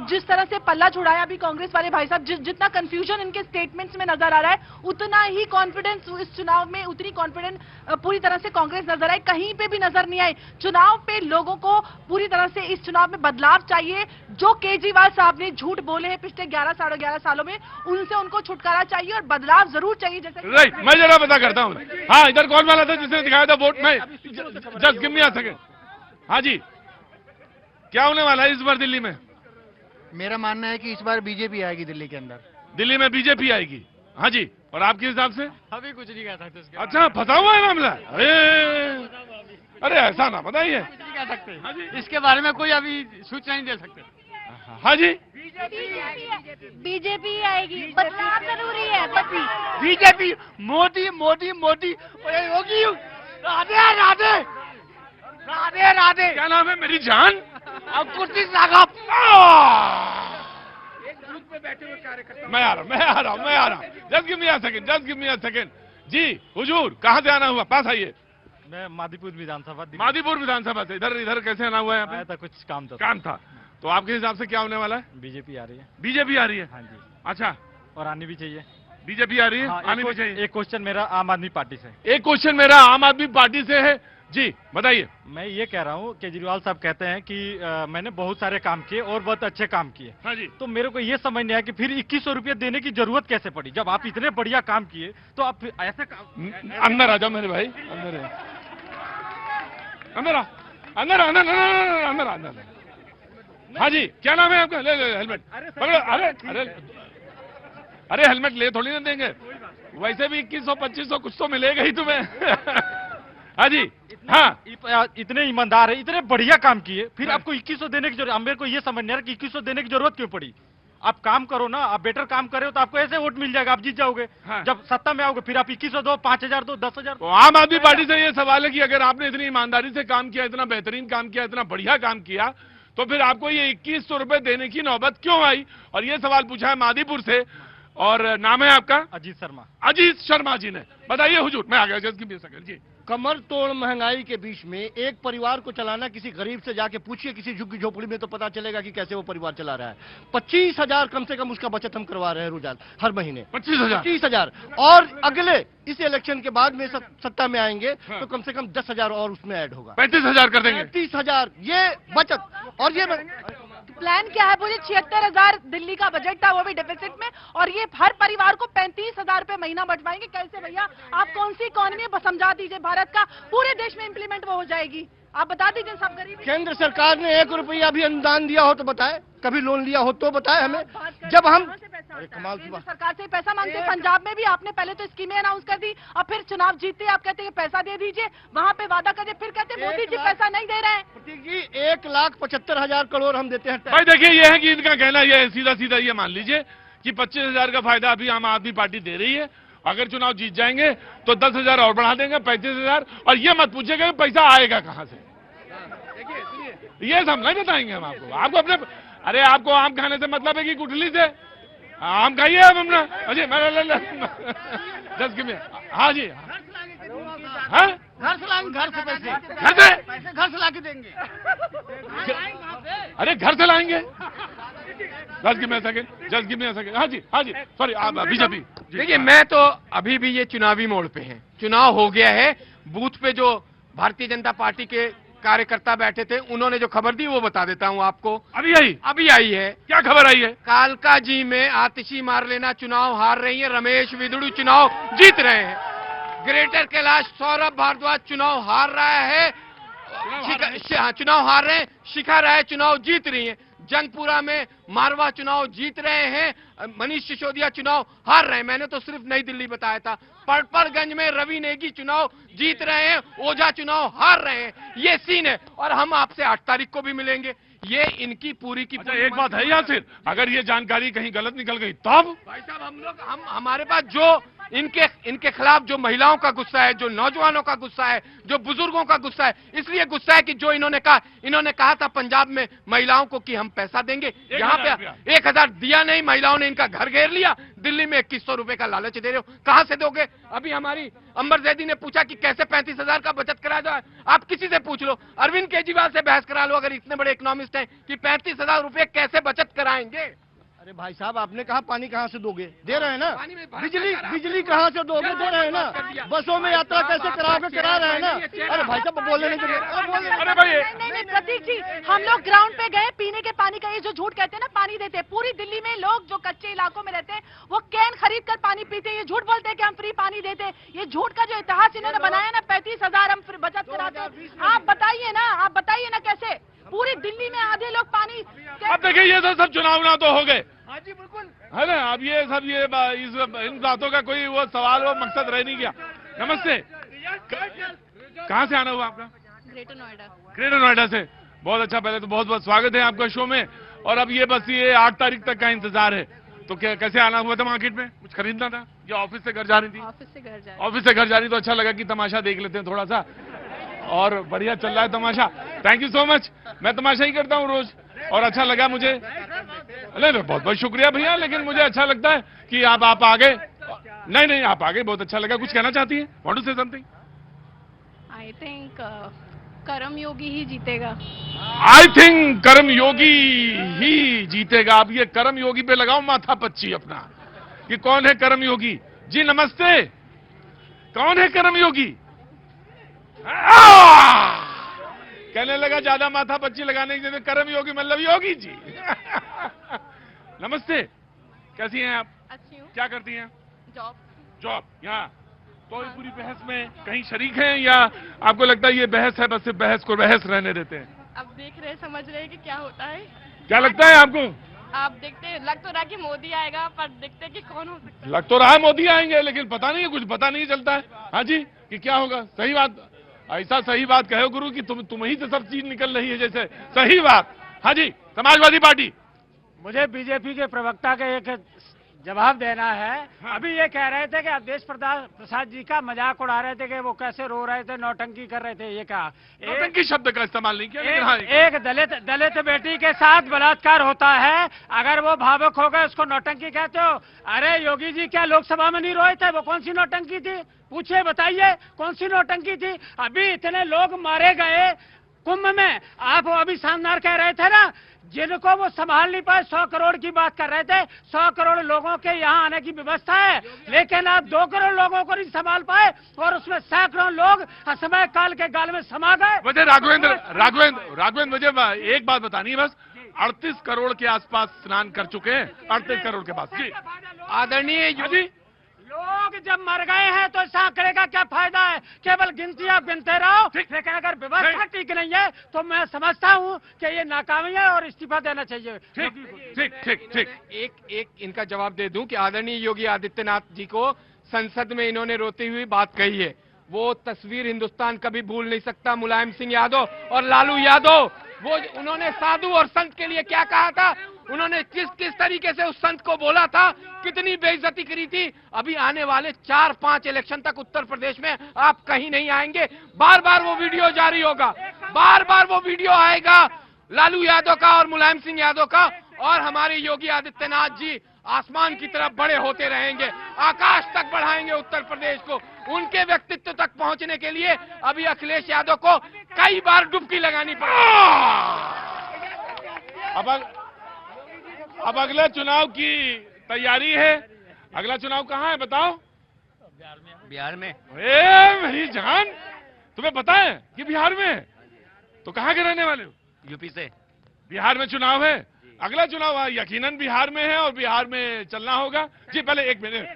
जिस तरह से पल्ला छुड़ाया अभी कांग्रेस वाले भाई साहब, जितना कंफ्यूजन इनके स्टेटमेंट्स में नजर आ रहा है, उतना ही कॉन्फिडेंस इस चुनाव में, उतनी कॉन्फिडेंस पूरी तरह से कांग्रेस नजर आई, कहीं पे भी नजर नहीं आई। चुनाव पे लोगों को पूरी तरह से इस चुनाव में बदलाव चाहिए। जो केजरीवाल साहब ने झूठ बोले हैं पिछले 11 साढ़े 11 सालों में, उनसे उनको छुटकारा चाहिए और बदलाव जरूर चाहिए। जैसे राइट, मैं जरा पता करता हूँ। हाँ, इधर कौन वाला था जिसने दिखाया था वोट में? Just give me a second. हाँ जी, क्या होने वाला है इस बार दिल्ली में? मेरा मानना है कि इस बार बीजेपी आएगी दिल्ली के अंदर। दिल्ली में बीजेपी आएगी? हाँ जी, और आपके हिसाब से? अभी कुछ नहीं कह सकते। अच्छा, फंसा हुआ है मामला? अरे ऐसा ना बताइए। नहीं कह सकते। हाँ जी, इसके बारे में कोई अभी सूचना नहीं दे सकते। हाँ जी, बीजेपी आएगी, बदलाव जरूरी है। बीजेपी, मोदी मोदी मोदी, योगी, राधे राधे राधे राधे। क्या नाम है मेरी जान? अब कुर्सी साहब, मैं आ रहा हूँ। Just give me a second. जी हुजूर, कहाँ से आना हुआ? पास आइए। मैं मादीपुर विधानसभा मादीपुर विधानसभा से। इधर कैसे आना हुआ है? यहाँ आया पे था, कुछ काम था। तो आपके हिसाब से क्या होने वाला है? बीजेपी आ रही है। बीजेपी आ रही है? हाँ जी, अच्छा, और आनी भी चाहिए। बीजेपी आ रही है? हाँ, आनी भी चाहिए। एक क्वेश्चन मेरा आम आदमी पार्टी से। एक क्वेश्चन मेरा आम आदमी पार्टी से है। जी बताइए। मैं ये कह रहा हूँ, केजरीवाल साहब कहते हैं कि मैंने बहुत सारे काम किए और बहुत अच्छे काम किए। हाँ जी, तो मेरे को ये समझ नहीं आया कि फिर 2100 रुपये देने की जरूरत कैसे पड़ी? जब आप इतने बढ़िया काम किए तो आप ऐसे अंदर आ जाओ मेरे भाई, अंदर। हाँ जी, क्या नाम है आपका? ले हेलमेट पकड़ो। अरे हेलमेट ले थोड़ी ना देंगे, वैसे भी 2100 2500 कुछ तो मिलेगा ही तुम्हें। हाँ जी, हाँ, इतने ईमानदार है, इतने बढ़िया काम किए, फिर आपको 2100 देने की जरूरत? मेरे को ये समझ नहीं आ रहा कि 2100 देने की जरूरत क्यों पड़ी? आप काम करो ना, आप बेटर काम करे हो तो आपको ऐसे वोट मिल जाएगा, आप जीत जाओगे। हाँ। जब सत्ता में आओगे फिर आप 2100 दो, 5000 दो, 10,000। तो आम आदमी पार्टी से ये सवाल है कि अगर आपने इतनी ईमानदारी से काम किया, इतना बेहतरीन काम किया, इतना बढ़िया काम किया, तो फिर आपको ये 2100 रुपए देने की नौबत क्यों आई? और ये सवाल पूछा है मादीपुर से। और नाम है आपका? अजीत शर्मा। अजीत शर्मा जी ने। बताइए हुजूर। मैं आ गया, just give me a second. जी, कमर तोड़ महंगाई के बीच में एक परिवार को चलाना, किसी गरीब से जाके पूछिए किसी झुग्गी झोपड़ी में, तो पता चलेगा कि कैसे वो परिवार चला रहा है। 25,000 कम से कम उसका बचत हम करवा रहे हैं रोजाना, हर महीने 25,000। और अगले इस इलेक्शन के बाद में सत्ता में आएंगे तो कम से कम 10,000 और उसमें ऐड होगा। 35,000 कर देंगे। 35,000 ये बचत। और ये प्लान क्या है? बोले 76,000 दिल्ली का बजट था, वो भी डिफिसिट में, और ये हर परिवार को 35,000 रुपए महीना बंटवाएंगे। कैसे भैया? आप कौन सी इकोनॉमी समझा दीजिए भारत का, पूरे देश में इंप्लीमेंट वो हो जाएगी। आप बता दीजिए, सब गरीब। केंद्र सरकार ने 1 रुपया भी अनुदान दिया हो तो बताए, कभी लोन लिया हो तो बताए हमें। जब हम कमाल की बात, सरकार से पैसा मांगते हैं। पंजाब में भी आपने पहले तो स्कीमें अनाउंस कर दी, और फिर चुनाव जीतते आप कहते हैं पैसा दे दीजिए, वहाँ पे वादा करते, फिर कहते हैं मोदी जी पैसा नहीं दे रहे हैं। प्रतीक जी, 1,75,000 करोड़ हम देते हैं। भाई देखिए, ये है कि इनका कहना ये है, सीधा सीधा ये मान लीजिए कि 25,000 का फायदा अभी आम आदमी पार्टी दे रही है। अगर चुनाव जीत जाएंगे तो 10,000 और बढ़ा देंगे, 35,000। और ये मत पूछेगा कि पैसा आएगा कहां से। ये सब नहीं बताएंगे हम आपको। अपने, अरे आपको आम खाने से मतलब है कि गुठली से? आम खाइए आप अपना। अजय जस्ट गिव मी। हाँ जी, हाँ, घर से लाएंगे, घर से पैसे, पैसे घर से ला के देंगे। अरे घर से लाएंगे। Just give me a second. हाँ जी, सॉरी, आप बीजेपी। देखिए, मैं तो अभी भी ये चुनावी मोड़ पे हैं। चुनाव हो गया है, बूथ पे जो भारतीय जनता पार्टी के कार्यकर्ता बैठे थे, उन्होंने जो खबर दी वो बता देता हूं आपको। अभी आई है। क्या खबर आई है? कालका जी में आतिशी मारलेना चुनाव हार रही है, रमेश विदुड़ू चुनाव जीत रहे हैं। ग्रेटर कैलाश सौरभ भारद्वाज चुनाव हार रहा है, चुनाव हार रहे हैं। शिखा राय चुनाव जीत रही है। जंगपुरा में मारवा चुनाव जीत रहे हैं। मनीष सिसोदिया चुनाव हार रहे हैं। मैंने तो सिर्फ नई दिल्ली बताया था। पड़पड़गंज में रवि नेगी चुनाव जीत रहे हैं, ओझा चुनाव हार रहे हैं। ये सीन है, और हम आपसे 8 तारीख को भी मिलेंगे। ये इनकी पूरी की अच्छा, एक बात है यासिर, अगर ये जानकारी कहीं गलत निकल गई तब? भाई साहब, हमारे पास जो इनके खिलाफ जो महिलाओं का गुस्सा है, जो नौजवानों का गुस्सा है, जो बुजुर्गों का गुस्सा है, इसलिए गुस्सा है कि जो इन्होंने कहा था पंजाब में महिलाओं को कि हम पैसा देंगे, यहाँ पे 1000 दिया नहीं, महिलाओं ने इनका घर घेर लिया। दिल्ली में 2100 रुपए का लालच दे रहे हो, कहां से दोगे? अभी हमारी अंबर जैदी ने पूछा कि कैसे 35,000 का बचत करा जाए। आप किसी से पूछ लो, अरविंद केजरीवाल से बहस करा लो, अगर इतने बड़े इकोनॉमिस्ट हैं, कि 35,000 रुपए कैसे बचत कराएंगे। अरे भाई साहब, आपने कहा पानी कहाँ से दोगे? दे रहे हैं ना। बिजली कहाँ से दोगे? दे रहे हैं ना। बसों में यात्रा कैसे कराओगे? करा रहे हैं ना। अरे भाई साहब बोलने नहीं देंगे। अरे भाई नहीं प्रतीक जी, हम लोग ग्राउंड पे गए, पीने के पानी का ये जो झूठ कहते हैं ना, पानी देते हैं। पूरी दिल्ली में लोग जो कच्चे इलाकों में रहते हैं वो कैन खरीद कर पानी पीते हैं। ये झूठ बोलते हैं कि हम फ्री पानी देते हैं। ये झूठ का जो इतिहास इन्होंने बनाया ना, 35,000 हम बचत कराते हैं। आप बताइए ना कैसे पूरी दिल्ली में आधे लोग पानी। अब देखिए, ये सब चुनाव ना तो हो गए, हाँ जी बिल्कुल है ना। अब ये सब इन बातों का कोई वो सवाल वो मकसद रह नहीं गया। नमस्ते, कहाँ से आना हुआ आपका? ग्रेटर नोएडा। ग्रेटर नोएडा से। बहुत अच्छा, पहले तो बहुत बहुत स्वागत है आपका शो में। और अब ये बस ये 8 तारीख तक का इंतजार है। तो क्या कैसे आना हुआ था मार्केट में? कुछ खरीदना था या ऑफिस से घर जा रही थी? ऑफिस से घर जा ऑफिस से घर जा रही, तो अच्छा लगा कि तमाशा देख लेते हैं थोड़ा सा, और बढ़िया चल रहा है तमाशा। Thank you so much. मैं तमाशा ही करता हूँ रोज, और अच्छा लगा मुझे। नहीं, बहुत बहुत शुक्रिया भैया, लेकिन मुझे अच्छा लगता है कि आप आ गए। नहीं, आप आ गए, बहुत अच्छा लगा। कुछ कहना चाहती है? Want to say something? I think कर्म योगी ही जीतेगा। आई थिंक कर्म योगी ही जीतेगा। अब ये कर्म योगी पे लगाओ माथा पच्ची अपना, कि कौन है कर्म योगी। जी नमस्ते, कौन है कर्म योगी? कहने लगा ज्यादा माथा पच्ची लगाने की जगह कर्म योगी मतलब योगी जी। नमस्ते, कैसी हैं आप? अच्छी हूँ। क्या करती हैं? जॉब। यहाँ तो पूरी बहस में कहीं शरीक हैं, या आपको लगता है ये बहस है, बस सिर्फ बहस को बहस रहने देते हैं? अब देख रहे समझ रहे कि क्या होता है। क्या लगता है आपको? आप देखते, लग तो रहा कि मोदी आएगा, पर देखते कि कौन हो सकता है। लग तो रहा है मोदी आएंगे, लेकिन पता नहीं है, कुछ पता नहीं चलता है। हाँ जी, कि क्या होगा। सही बात, ऐसा सही बात कहो गुरु कि तुम ही से सब चीज निकल रही है जैसे। सही बात। हाँ जी, समाजवादी पार्टी। मुझे बीजेपी के प्रवक्ता का एक जवाब देना है। अभी ये कह रहे थे कि अवधेश प्रसाद जी का मजाक उड़ा रहे थे कि वो कैसे रो रहे थे, नौटंकी कर रहे थे। ये कहा, नौटंकी शब्द का इस्तेमाल नहीं किया, लेकिन हाँ, एक दलित बेटी के साथ बलात्कार होता है, अगर वो भावुक हो गए उसको नौटंकी कहते हो? अरे योगी जी, क्या लोकसभा में नहीं रोए थे? वो कौन सी नौटंकी थी? पूछिए, बताइए कौन सी नौटंकी थी? अभी इतने लोग मारे गए कुंभ में, आप अभी शानदार कह रहे थे ना, जिनको वो संभाल नहीं पाए। 100 करोड़ की बात कर रहे थे, 100 करोड़ लोगों के यहाँ आने की व्यवस्था है, लेकिन आप 2 करोड़ लोगों को नहीं संभाल पाए, और उसमें सैकड़ों लोग समय काल के गाल में समा गए। मुझे राघवेंद्र मुझे एक बात बतानी है बस। 38 करोड़ के आसपास स्नान कर चुके हैं, 38 करोड़ के पास। जी आदरणीय जी, लोग जब मर गए हैं तो इस आंकड़े का क्या फायदा है? केवल गिनती आप गिनते रहो, लेकिन अगर व्यवस्था ठीक नहीं है तो मैं समझता हूं कि ये नाकामी है और इस्तीफा देना चाहिए। ठीक। एक इनका जवाब दे दूं कि आदरणीय योगी आदित्यनाथ जी को संसद में इन्होंने रोती हुई बात कही है। वो तस्वीर हिंदुस्तान कभी भूल नहीं सकता। मुलायम सिंह यादव और लालू यादव, वो उन्होंने साधु और संत के लिए क्या कहा था, उन्होंने किस तरीके से उस संत को बोला था, कितनी बेइज्जती करी थी। अभी आने वाले 4-5 इलेक्शन तक उत्तर प्रदेश में आप कहीं नहीं आएंगे। बार बार वो वीडियो जारी होगा, बार बार वो वीडियो आएगा लालू यादव का और मुलायम सिंह यादव का, और हमारे योगी आदित्यनाथ जी आसमान की तरफ बड़े होते रहेंगे, आकाश तक बढ़ाएंगे उत्तर प्रदेश को। उनके व्यक्तित्व तक पहुंचने के लिए अभी अखिलेश यादव को कई बार डुबकी लगानी पड़ेगी। अब अगले चुनाव की तैयारी है। अगला चुनाव कहाँ है बताओ? बिहार में। मेरी जान, तुम्हें पता है कि बिहार में है? तो कहाँ के रहने वाले हो? यूपी से। बिहार में चुनाव है, अगला चुनाव यकीनन बिहार में है, और बिहार में चलना होगा। जी पहले 1 मिनट।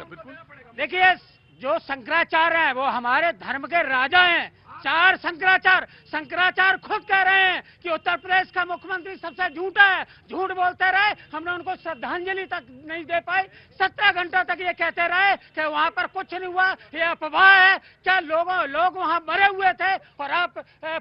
बिल्कुल। देखिए, जो शंकराचार्य हैं वो हमारे धर्म के राजा हैं। चार शंकराचार्य खुद कह रहे हैं कि उत्तर प्रदेश का मुख्यमंत्री सबसे झूठा है, झूठ बोलते रहे, हमने उनको श्रद्धांजलि तक नहीं दे पाई, 17 घंटों तक ये कहते रहे कि वहाँ पर कुछ नहीं हुआ, ये अफवाह है। क्या लोग वहाँ मरे हुए थे और आप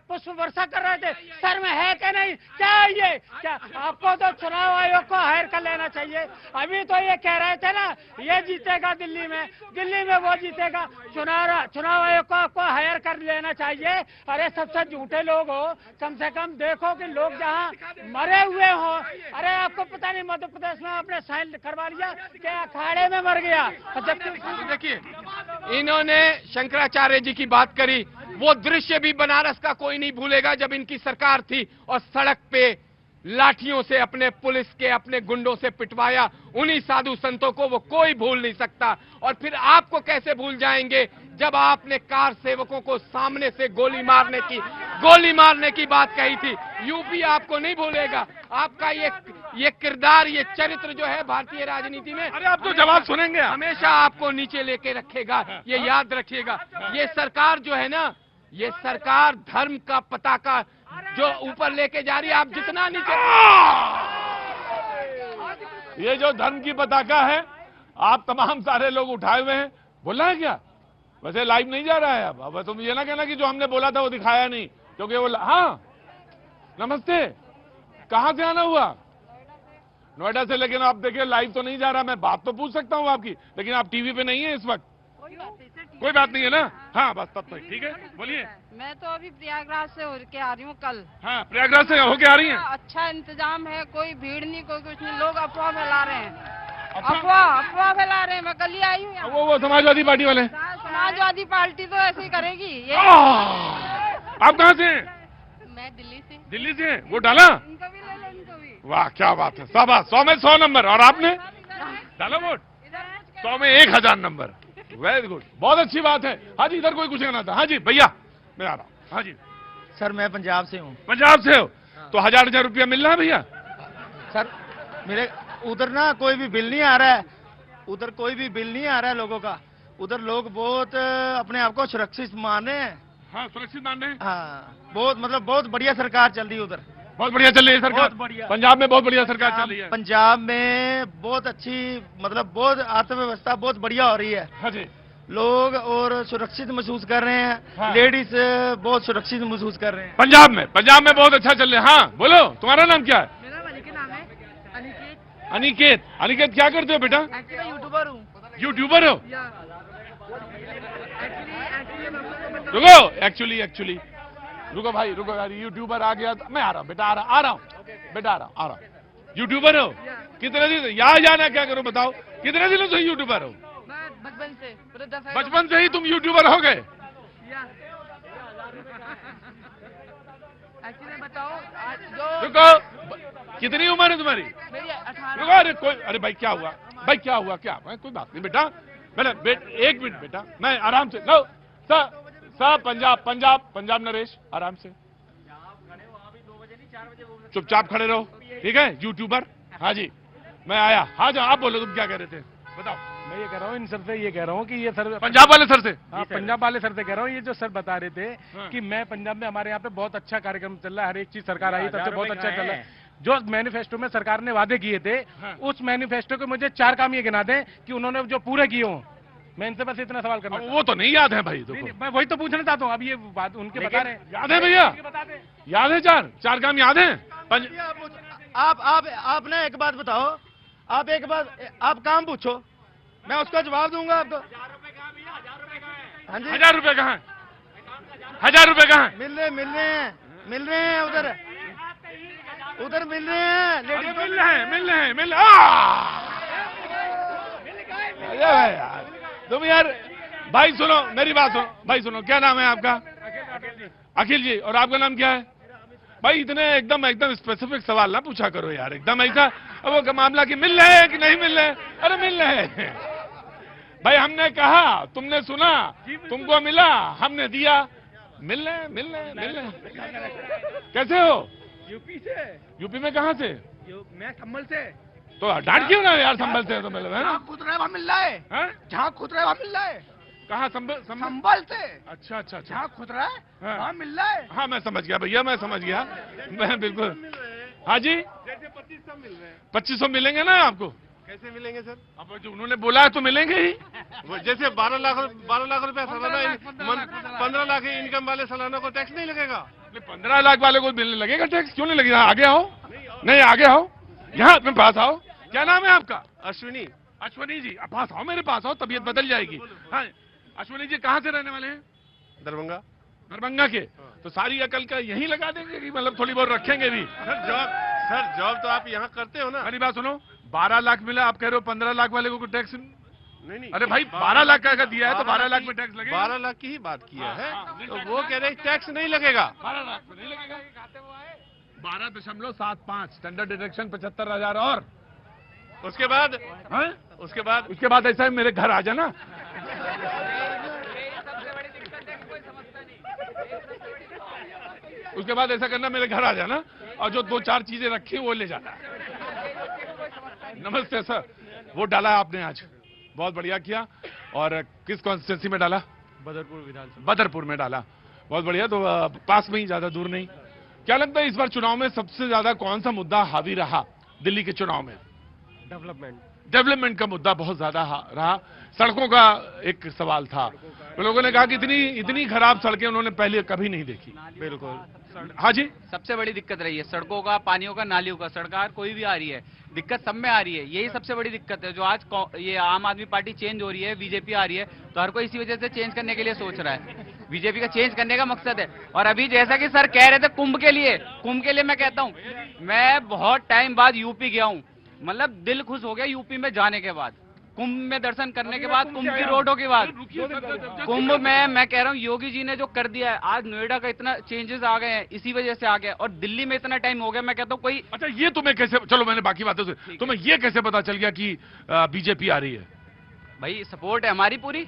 पुष्प वर्षा कर रहे थे? सर में है कि नहीं? क्या ये क्या आपको तो चुनाव आयोग को हायर कर लेना चाहिए। अभी तो ये कह रहे थे ना ये जीतेगा दिल्ली में वो जीतेगा, चुनाव आयोग को आपको हायर कर लेना चाहिए। अरे सबसे झूठे लोग हो, कम से कम देखो कि लोग जहाँ मरे हुए हो। अरे आपको पता नहीं मध्य प्रदेश में आपने साइन करवा लिया क्या अखाड़े में मर गया। देखिए इन्होंने शंकराचार्य जी की बात करी, वो दृश्य भी बनारस का कोई नहीं भूलेगा जब इनकी सरकार थी और सड़क पे लाठियों से अपने पुलिस के अपने गुंडों से पिटवाया उन्हीं साधु संतों को, वो कोई भूल नहीं सकता। और फिर आपको कैसे भूल जाएंगे जब आपने कार सेवकों को सामने से गोली मारने की बात कही थी। यूपी आपको नहीं भूलेगा, आपका ये किरदार, ये चरित्र जो है भारतीय राजनीति में, अरे आप तो जवाब सुनेंगे, हमेशा आपको नीचे लेके रखेगा। ये याद रखिएगा, ये सरकार जो है ना, ये सरकार धर्म का पताका जो ऊपर लेके जा रही है, आप जितना नीचे, ये जो धर्म की पताका है आप तमाम सारे लोग उठाए हुए हैं, बोला है क्या? वैसे लाइव नहीं जा रहा है अब तुम ये ना कहना कि जो हमने बोला था वो दिखाया नहीं, क्योंकि वो हाँ नमस्ते, कहां से आना हुआ? नोएडा से। लेकिन आप देखिए लाइव तो नहीं जा रहा, मैं बात तो पूछ सकता हूं आपकी, लेकिन आप टीवी पे नहीं है इस वक्त। कोई बात नहीं है ना? हाँ बस तब तक ठीक है, बोलिए। मैं तो अभी प्रयागराज से होके आ रही हूँ कल। हाँ प्रयागराज से होके आ रही हैं? अच्छा इंतजाम है, कोई भीड़ नहीं, कोई कुछ नहीं, लोग अफवाह फैला रहे हैं, अफवाह फैला रहे हैं। मैं कल ही आई हूँ। वो समाजवादी पार्टी वाले? समाजवादी पार्टी तो ऐसे ही करेगी ये। आप कहाँ से हैं? मैं दिल्ली से। दिल्ली से? वो डाला? इनको भी ले लो, इनको भी। वाह क्या बात है, 100 में 100 नंबर। और आपने डाला वोट? 100 में 1000 नंबर। वेरी गुड, बहुत अच्छी बात है। हाँ जी इधर कोई कुछ कहना था? हाँ जी भैया मैं आ रहा हूँ। हाँ जी सर मैं पंजाब से हूँ। पंजाब से हो तो 1000 रुपया मिल रहा है भैया? सर मेरे उधर ना कोई भी बिल नहीं आ रहा है, उधर कोई भी बिल नहीं आ रहा है लोगों का। उधर लोग बहुत अपने आप को सुरक्षित मान रहे हैं। हाँ सुरक्षित मान रहे हैं। हाँ बहुत बढ़िया सरकार चल रही है उधर। बहुत बढ़िया चल रही है सरकार। बहुत बढ़िया। पंजाब में बहुत बढ़िया सरकार चल रही है। पंजाब में बहुत अच्छी, मतलब बहुत अर्थव्यवस्था बहुत बढ़िया हो रही है। हाँ जी लोग और सुरक्षित महसूस कर रहे हैं। हाँ। लेडीज बहुत सुरक्षित महसूस कर रहे हैं पंजाब में बहुत अच्छा चल रहा है। हाँ बोलो, तुम्हारा नाम क्या है? मेरा अनिकेत नाम है। अनिकेत क्या करते हो बेटा? एक्चुअली यूट्यूबर हूँ। यूट्यूबर हो? एक्चुअली एक्चुअली रुको भाई रुको यार, यूट्यूबर आ गया। मैं आ रहा हूँ बेटा, आ रहा हूँ बेटा, आ रहा हूँ। यूट्यूबर हो? कितने दिन यहाँ जाना क्या करो बताओ, कितने दिनों से यूट्यूबर हो? बचपन से, बचपन से ही तुम यूट्यूबर हो गए? एक्चुअली बताओ जो रुको, कितनी उम्र है तुम्हारी? मेरी 18। रुको, अरे कोई, अरे भाई क्या हुआ? क्या कोई बात नहीं बेटा, मैंने एक मिनट बेटा, मैं आराम से लो सब पंजाब नरेश आराम से चुपचाप खड़े रहो, ठीक है? यूट्यूबर, हाँ जी मैं आया। हाँ जी आप बोलो, तुम क्या कह रहे थे बताओ। मैं ये कह रहा हूँ इन सर से, ये कह रहा हूँ कि ये सर पंजाब वाले सर से? हाँ पंजाब वाले सर से कह रहा हूँ, ये जो सर बता रहे थे हाँ। कि मैं पंजाब में हमारे यहाँ पे बहुत अच्छा कार्यक्रम चल रहा है, हर एक चीज सरकार आई तब से बहुत अच्छा चल रहा है। जो मैनिफेस्टो में सरकार ने वादे किए थे, उस मैनिफेस्टो के मुझे 4 काम ये गिना दें कि उन्होंने जो पूरे किए हों। मैं इनसे बस इतना सवाल करना। वो तो नहीं याद है भाई, तो मैं वही तो पूछना चाहता हूँ। अब ये बात उनके बता रहे हैं। याद है भैया? याद है? 4 काम याद है? आपने एक बात बताओ, आप काम पूछो, मैं उसका जवाब दूंगा आपको। हाँ जी 1000 रुपए कहाँ है? 1000 रुपए कहाँ है? मिल रहे हैं उधर मिल रहे हैं। लेडीज मिल रहे हैं। अरे भाई यार तुम यार, भाई सुनो मेरी बात सुनो, भाई सुनो, क्या नाम है आपका? अखिल जी। और आपका नाम क्या है भाई? इतने एकदम स्पेसिफिक सवाल ना पूछा करो यार, एकदम ऐसा वो का मामला कि मिल रहे हैं कि नहीं मिल रहे। अरे मिल रहे हैं भाई, हमने कहा तुमने सुना, तुमको मिला हमने दिया, मिल रहे। कैसे हो? यूपी में कहाँ से? मैं संभल से। तो डांट क्यों ना यार, संभल से तो मिल रहा है। खुद रहे वहाँ मिल रहा है, जहाँ खुद रहे वहाँ मिल रहा है। कहाँ संबल से अच्छा अच्छा अच्छा, जहाँ खुदरा है हाँ। वहाँ मिल रहा है। हाँ मैं समझ गया भैया, मैं समझ गया, मैं बिल्कुल। हाँ जी, जैसे 2500 मिल रहे हैं, 2500 मिलेंगे ना आपको? कैसे मिलेंगे सर? अब जो उन्होंने बोला है तो मिलेंगे ही। वो जैसे 12 लाख रुपए सालाना, 15 लाख इनकम वाले सालाना को टैक्स नहीं लगेगा? 15 लाख वाले को मिलने लगेगा टैक्स, क्यों नहीं लगेगा? आगे आओ, नहीं आगे आओ, यहाँ अपने पास आओ। क्या नाम है आपका? अश्विनी। अश्वनी जी, आप पास आओ, मेरे पास आओ, तबीयत बदल जाएगी। हाँ अश्वनी जी, कहाँ से रहने वाले हैं? दरभंगा। दरभंगा के? तो सारी अकल का यहीं लगा देंगे कि मतलब थोड़ी बहुत रखेंगे भी? सर जॉब तो आप यहाँ करते हो ना। मेरी बात सुनो, 12 लाख मिला, आप कह रहे हो 15 लाख वाले को टैक्स नहीं, अरे भाई 12 लाख का दिया है तो 12 लाख में टैक्स लगेगा। 12 लाख की ही बात किया है, तो वो कह रहे टैक्स नहीं लगेगा। 12 लाख में नहीं लगेगा। 12.75 स्टैंडर्ड डिडक्शन 75,000 और उसके बाद हाँ? उसके बाद ऐसा है, मेरे घर आ जाना। उसके बाद ऐसा करना, मेरे घर आ जाना और जो 2-4 चीजें रखी वो ले जाना। नमस्ते सर, वोट डाला आपने आज, बहुत बढ़िया किया। और किस कॉन्स्टिट्यूंसी में डाला? बदरपुर विधानसभा। बदरपुर में डाला, बहुत बढ़िया। तो पास में ही, ज्यादा दूर नहीं। क्या लगता है इस बार चुनाव में सबसे ज्यादा कौन सा मुद्दा हावी रहा दिल्ली के चुनाव में? डेवलपमेंट का मुद्दा बहुत ज्यादा रहा। सड़कों का एक सवाल था, तो लोगों ने कहा कि इतनी खराब सड़कें उन्होंने पहले कभी नहीं देखी। बिल्कुल। हाँ जी, सबसे बड़ी दिक्कत रही है सड़कों का, पानियों का, नालियों का। सरकार कोई भी आ रही है, दिक्कत सब में आ रही है। यही सबसे बड़ी दिक्कत है। जो आज ये आम आदमी पार्टी चेंज हो रही है, बीजेपी आ रही है, तो हर कोई इसी वजह से चेंज करने के लिए सोच रहा है। बीजेपी का चेंज करने का मकसद है। और अभी जैसा कि सर कह रहे थे कुंभ के लिए मैं कहता हूँ, मैं बहुत टाइम बाद यूपी गया हूँ, मतलब दिल खुश हो गया यूपी में जाने के बाद, कुंभ में दर्शन करने के बाद, कुंभ की रोडों के बाद। कुंभ में मैं कह रहा हूँ योगी जी ने जो कर दिया है, आज नोएडा का इतना चेंजेस आ गए हैं, इसी वजह से आ गया। और दिल्ली में इतना टाइम हो गया, मैं कहता हूँ कोई। अच्छा ये तुम्हें कैसे, चलो मैंने बाकी बातें सुनी, तुम्हें ये कैसे पता चल गया कि बीजेपी आ रही है? भाई सपोर्ट है हमारी पूरी।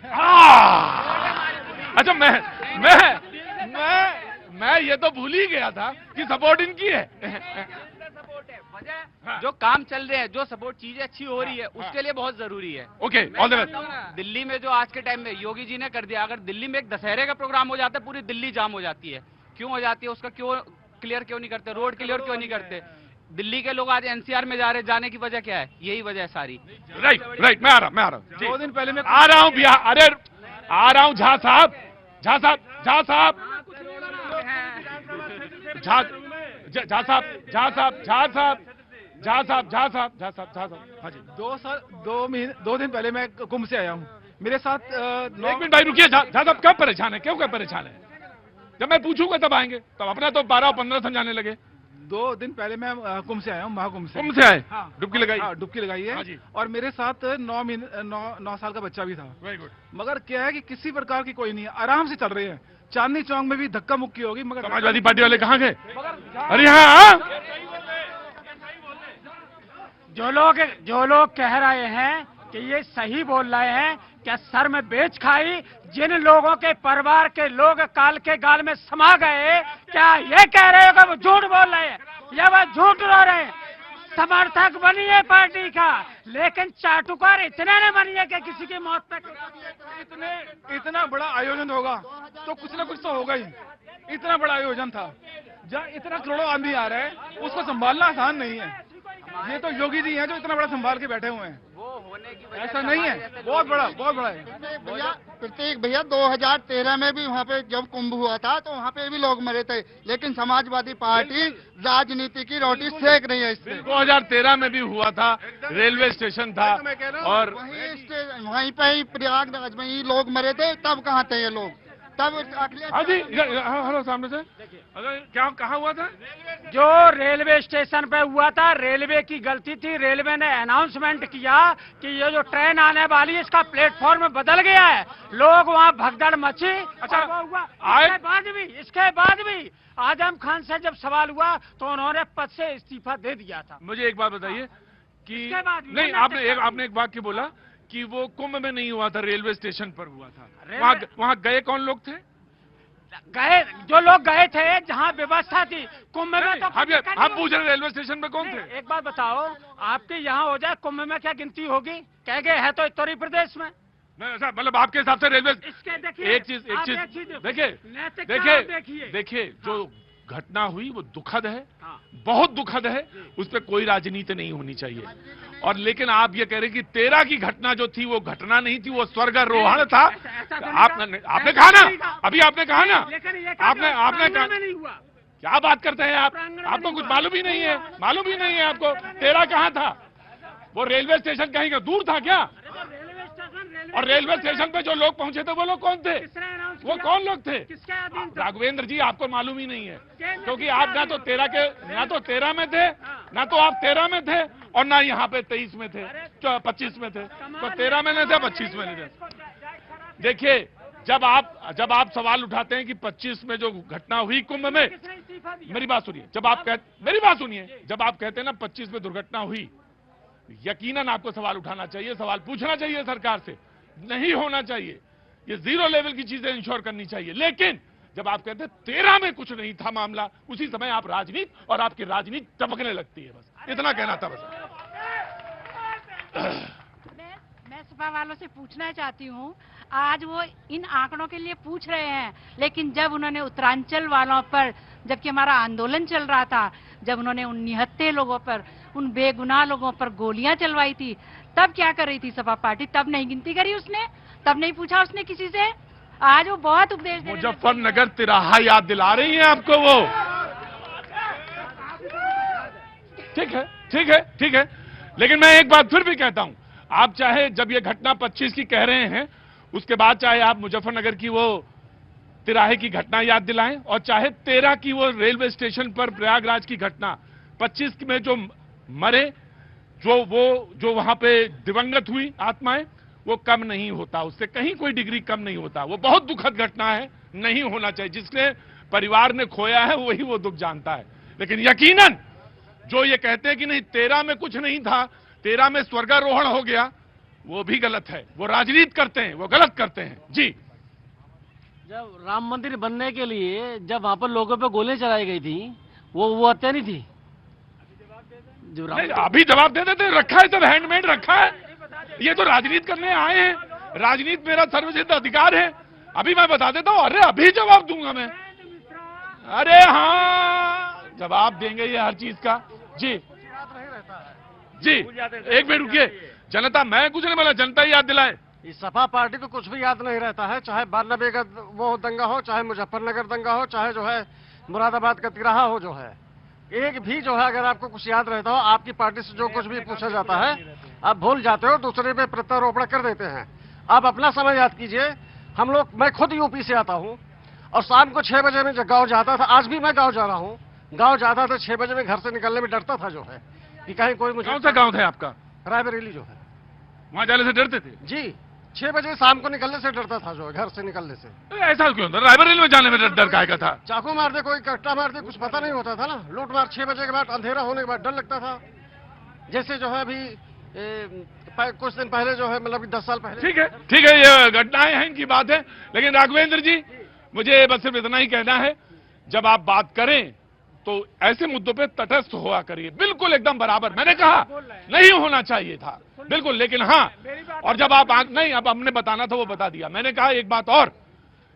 अच्छा मैं ये तो भूल ही गया था कि सपोर्ट इनकी है। जो काम चल रहे हैं, जो सपोर्ट चीजें अच्छी हो रही है, उसके लिए बहुत जरूरी है। Okay, all the best. Delhi में जो आज के टाइम में योगी जी ने कर दिया, अगर दिल्ली में एक दशहरे का प्रोग्राम हो जाता है, पूरी दिल्ली जाम हो जाती है। क्यों हो जाती है? उसका क्यों क्लियर क्यों नहीं करते? रोड क्लियर क्यों नहीं करते? दिल्ली के लोग आज एनसीआर में जा रहे, जाने की वजह क्या है? यही वजह है सारी। राइट, मैं आ रहा हूँ। 2 दिन पहले मैं आ रहा हूँ भैया, अरे आ रहा हूँ। झा साहब हाँ जी। 2 दिन पहले मैं कुंभ से आया हूँ। मेरे साथ एक मिनट भाई रुकिए। झा साहब क्यों परेशान है? क्यों परेशान है? जब मैं पूछूंगा तब आएंगे, तब अपना तो 12-15 समझाने लगे। 2 दिन पहले मैं कुंभ से आया हूँ, महाकुंभ से। कुंभ से आए? हाँ, डुबकी लगाई? हाँ, डुबकी लगाई है। हाँ जी। और मेरे साथ 9 साल का बच्चा भी था। Very good. मगर क्या है कि किसी प्रकार की कोई नहीं है, आराम से चल रहे हैं। चांदनी चौक में भी धक्का मुक्की होगी, मगर समाजवादी पार्टी वाले कहाँ गए? अरे हाँ, जो लोग कह रहे हैं कि ये सही बोल रहे हैं, क्या सर में बेच खाई? जिन लोगों के परिवार के लोग काल के गाल में समा गए, क्या ये कह रहे हो कि वो झूठ बोल रहे हैं या वह झूठ रो रहे हैं? समर्थक बनिए पार्टी का, लेकिन चाटुकार इतने न बनिए कि किसी की मौत तक। इतना बड़ा आयोजन होगा तो कुछ ना कुछ तो होगा ही। इतना बड़ा आयोजन था, जहाँ इतना करोड़ों आदमी आ रहा है, उसको संभालना आसान नहीं है। ये तो योगी जी हैं जो इतना बड़ा संभाल के बैठे हुए हैं। वो होने की वजह ऐसा नहीं है, बहुत बड़ा है। प्रत्येक भैया 2013 में भी वहाँ पे जब कुंभ हुआ था तो वहाँ पे भी लोग मरे थे, लेकिन समाजवादी पार्टी राजनीति की रोटी सेक रही है। इससे 2013 में भी हुआ था, रेलवे स्टेशन था और वहीं पे ही प्रयागराज में ही लोग मरे थे। तब कहाँ थे ये लोग? तब हाँ जी, हेलो सामने से। अगर क्या कहाँ हुआ था? जो रेलवे स्टेशन पे हुआ था, रेलवे की गलती थी। रेलवे ने अनाउंसमेंट किया कि ये जो ट्रेन आने वाली है, इसका प्लेटफॉर्म बदल गया है। लोग वहाँ भगदड़ मची। अच्छा, वो हुआ। इसके बाद भी आजम खान से जब सवाल हुआ तो उन्होंने पद से इस्तीफा दे दिया था। मुझे एक बात बताइए कि नहीं, आपने एक वाक्य बोला कि वो कुंभ में नहीं हुआ था, रेलवे स्टेशन पर हुआ था। वहाँ गए कौन लोग थे? जो लोग गए थे जहाँ व्यवस्था थी। कुंभ में तो हम पूछ रहे रेलवे स्टेशन पे कौन थे? एक बात बताओ, आपके यहाँ हो जाए कुंभ में क्या गिनती होगी? कह गए है तो उत्तरी प्रदेश में। मतलब आपके हिसाब से रेलवे इसके देखिए, एक चीज आप एक चीज देखिए नैतिकता आप देखिए। देखिए जो घटना हुई वो दुखद है, हाँ। बहुत दुखद है, उस पर कोई राजनीति नहीं होनी चाहिए। और लेकिन आप ये कह रहे कि 13 की घटना जो थी वो घटना नहीं थी, वो स्वर्गारोहण था। आपने कहा ना, अभी आपने कहा ना, आपने कहा नहीं हुआ। क्या बात करते हैं आप? आपको कुछ मालूम ही नहीं है, मालूम ही नहीं है आपको। 13 कहाँ था? वो रेलवे स्टेशन कहीं का दूर था क्या? और रेलवे स्टेशन पे जो लोग पहुंचे थे वो लोग कौन थे? वो कौन लोग थे? राघवेंद्र जी आपको मालूम ही नहीं है, क्योंकि आप ना तो 13 में थे, ना तो आप 13 में थे, और ना यहाँ पे 23 में थे, 25 में थे। तो 13 में नहीं थे, 25 में नहीं थे। देखिए जब आप सवाल उठाते हैं कि 25 में जो घटना हुई कुंभ में, मेरी बात सुनिए, जब आप कहते हैं ना 25 में दुर्घटना हुई, यकीनन आपको सवाल उठाना चाहिए, सवाल पूछना चाहिए सरकार से, नहीं होना चाहिए। ये जीरो लेवल की चीजें इंश्योर करनी चाहिए। लेकिन जब आप कहते हैं 13 में कुछ नहीं था मामला, उसी समय आप राजनीति और आपकी राजनीति टपकने लगती है। बस इतना कहना था। बस मैं सपा वालों से पूछना चाहती हूँ, आज वो इन आंकड़ों के लिए पूछ रहे हैं, लेकिन जब उन्होंने उत्तरांचल वालों पर, जबकि हमारा आंदोलन चल रहा था, जब उन्होंने उन निहत्थे लोगों पर, उन बेगुनाह लोगों पर गोलियां चलवाई थी, तब क्या कर रही थी सपा पार्टी? तब नहीं गिनती करी उसने, तब नहीं पूछा उसने किसी से। आज वो बहुत उपदेश दे रहे हैं। मुजफ्फरनगर तिराहा याद दिला रही है आपको वो। ठीक है, लेकिन मैं एक बात फिर भी कहता हूं, आप चाहे जब ये घटना 25 की कह रहे हैं, उसके बाद चाहे आप मुजफ्फरनगर की वो तिराहे की घटना याद दिलाएं, और चाहे 13 की वो रेलवे स्टेशन पर प्रयागराज की घटना, 25 में जो मरे, जो वहां पे दिवंगत हुई आत्माएं, वो कम नहीं होता, उससे कहीं कोई डिग्री कम नहीं होता। वो बहुत दुखद घटना है, नहीं होना चाहिए। जिसने परिवार ने खोया है वही वो दुख जानता है। लेकिन यकीनन जो ये कहते हैं कि नहीं 13 में कुछ नहीं था, 13 में स्वर्गारोहण हो गया, वो भी गलत है। वो राजनीति करते हैं, वो गलत करते हैं। जी, जब राम मंदिर बनने के लिए जब वहां पर लोगों पे गोलियां चलाई गई थी, वो हत्या नहीं थी? जो अभी जवाब दे देते, रखा है सब हैंडमेड रखा है। ये तो राजनीति करने आए हैं, राजनीति मेरा सर्वसिद्ध अधिकार है। अभी मैं बता देता हूं, अरे अभी जवाब दूंगा मैं। अरे हाँ, जवाब देंगे ये हर चीज का। जी, एक मिनट रुकिए। जनता, मैं कुछ नहीं बोला, जनता ही याद दिलाए। इस सपा पार्टी को कुछ भी याद नहीं रहता है, चाहे 92 का वो दंगा हो, चाहे मुजफ्फरनगर दंगा हो, चाहे जो है मुरादाबाद का तिराहा हो, जो है एक भी जो है अगर आपको कुछ याद रहता हो, आपकी पार्टी से जो कुछ भी पूछा जाता है आप भूल जाते हो, दूसरे पे प्रत्यारोपण कर देते हैं। आप अपना समय याद कीजिए। मैं खुद यूपी से आता हूँ, और शाम को 6 बजे में गाँव जाता था। आज भी मैं गाँव जा रहा हूँ, गाँव जाता था 6 बजे में घर से निकलने में डरता था, जो है कि कहीं कोई मुझे। कौन सा गाँव था आपका? रायबरेली जो है, वहां जाने से डरते थे? जी, 6 बजे शाम को निकलने से डरता था, जो है घर से निकलने से। ऐसा क्यों था? रायबरेली में जाने में डर काहे था? चाकू मार दे, कोई कट्टा मार दे, कुछ पता नहीं होता था ना। लूट मार 6 बजे के बाद, अंधेरा होने के बाद डर लगता था। जैसे जो है अभी कुछ दिन पहले जो है, मतलब 10 साल पहले। ठीक है, ये घटनाएं हैं, इनकी बात है। लेकिन राघवेंद्र जी, मुझे बस सिर्फ इतना ही कहना है, जब आप बात करें तो ऐसे मुद्दों पे तटस्थ हुआ करिए, बिल्कुल एकदम बराबर। मैंने कहा नहीं होना चाहिए था, बिल्कुल, लेकिन हाँ, और जब आप नहीं, अब हमने बताना था वो बता दिया। मैंने कहा एक बात और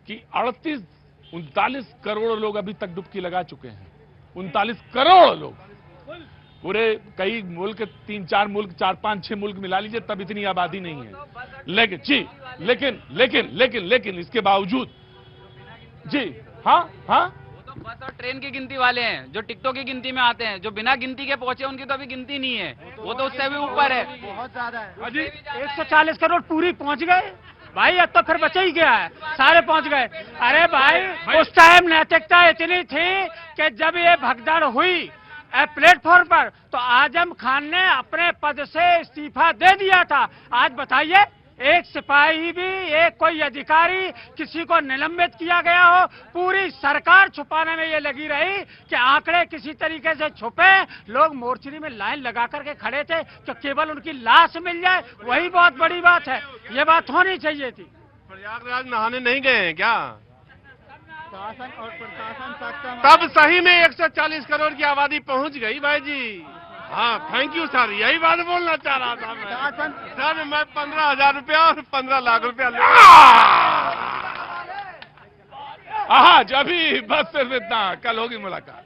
कि 39 करोड़ लोग अभी तक डुबकी लगा चुके हैं। 39 करोड़ लोग, पूरे कई मुल्क, 3-4 मुल्क, 4-5-6 मुल्क मिला लीजिए, तब इतनी आबादी नहीं है। लेकिन जी, लेकिन इसके बावजूद जी, हाँ, बस और ट्रेन की गिनती वाले हैं, जो टिकटों की गिनती में आते हैं, जो बिना गिनती के पहुंचे उनकी तो अभी गिनती नहीं है, वो तो उससे भी ऊपर है, बहुत ज्यादा है। 140 करोड़ पूरी पहुंच गए भाई, अब तो फिर बचा ही गया है, सारे पहुंच गए। अरे भाई उस टाइम नैतिकता इतनी थी कि जब ये भगदड़ हुई प्लेटफॉर्म पर, तो आजम खान ने अपने पद से इस्तीफा दे दिया था। आज बताइए, एक सिपाही भी, एक कोई अधिकारी, किसी को निलंबित किया गया हो, पूरी सरकार छुपाने में ये लगी रही कि आंकड़े किसी तरीके से छुपे। लोग मोर्चरी में लाइन लगा करके खड़े थे कि केवल उनकी लाश मिल जाए, वही बहुत बड़ी बात है। ये बात होनी चाहिए थी। प्रयागराज नहाने नहीं गए हैं क्या? शासन और प्रशासन सक्षम, तब सही में 140 करोड़ की आबादी पहुंच गई भाई जी। हाँ थैंक यू सर, यही बात बोलना चाह रहा था मैं। सर मैं 15,000 रुपया और 15 लाख रुपया आज अभी बस सिर्फ इतना, कल होगी मुलाकात।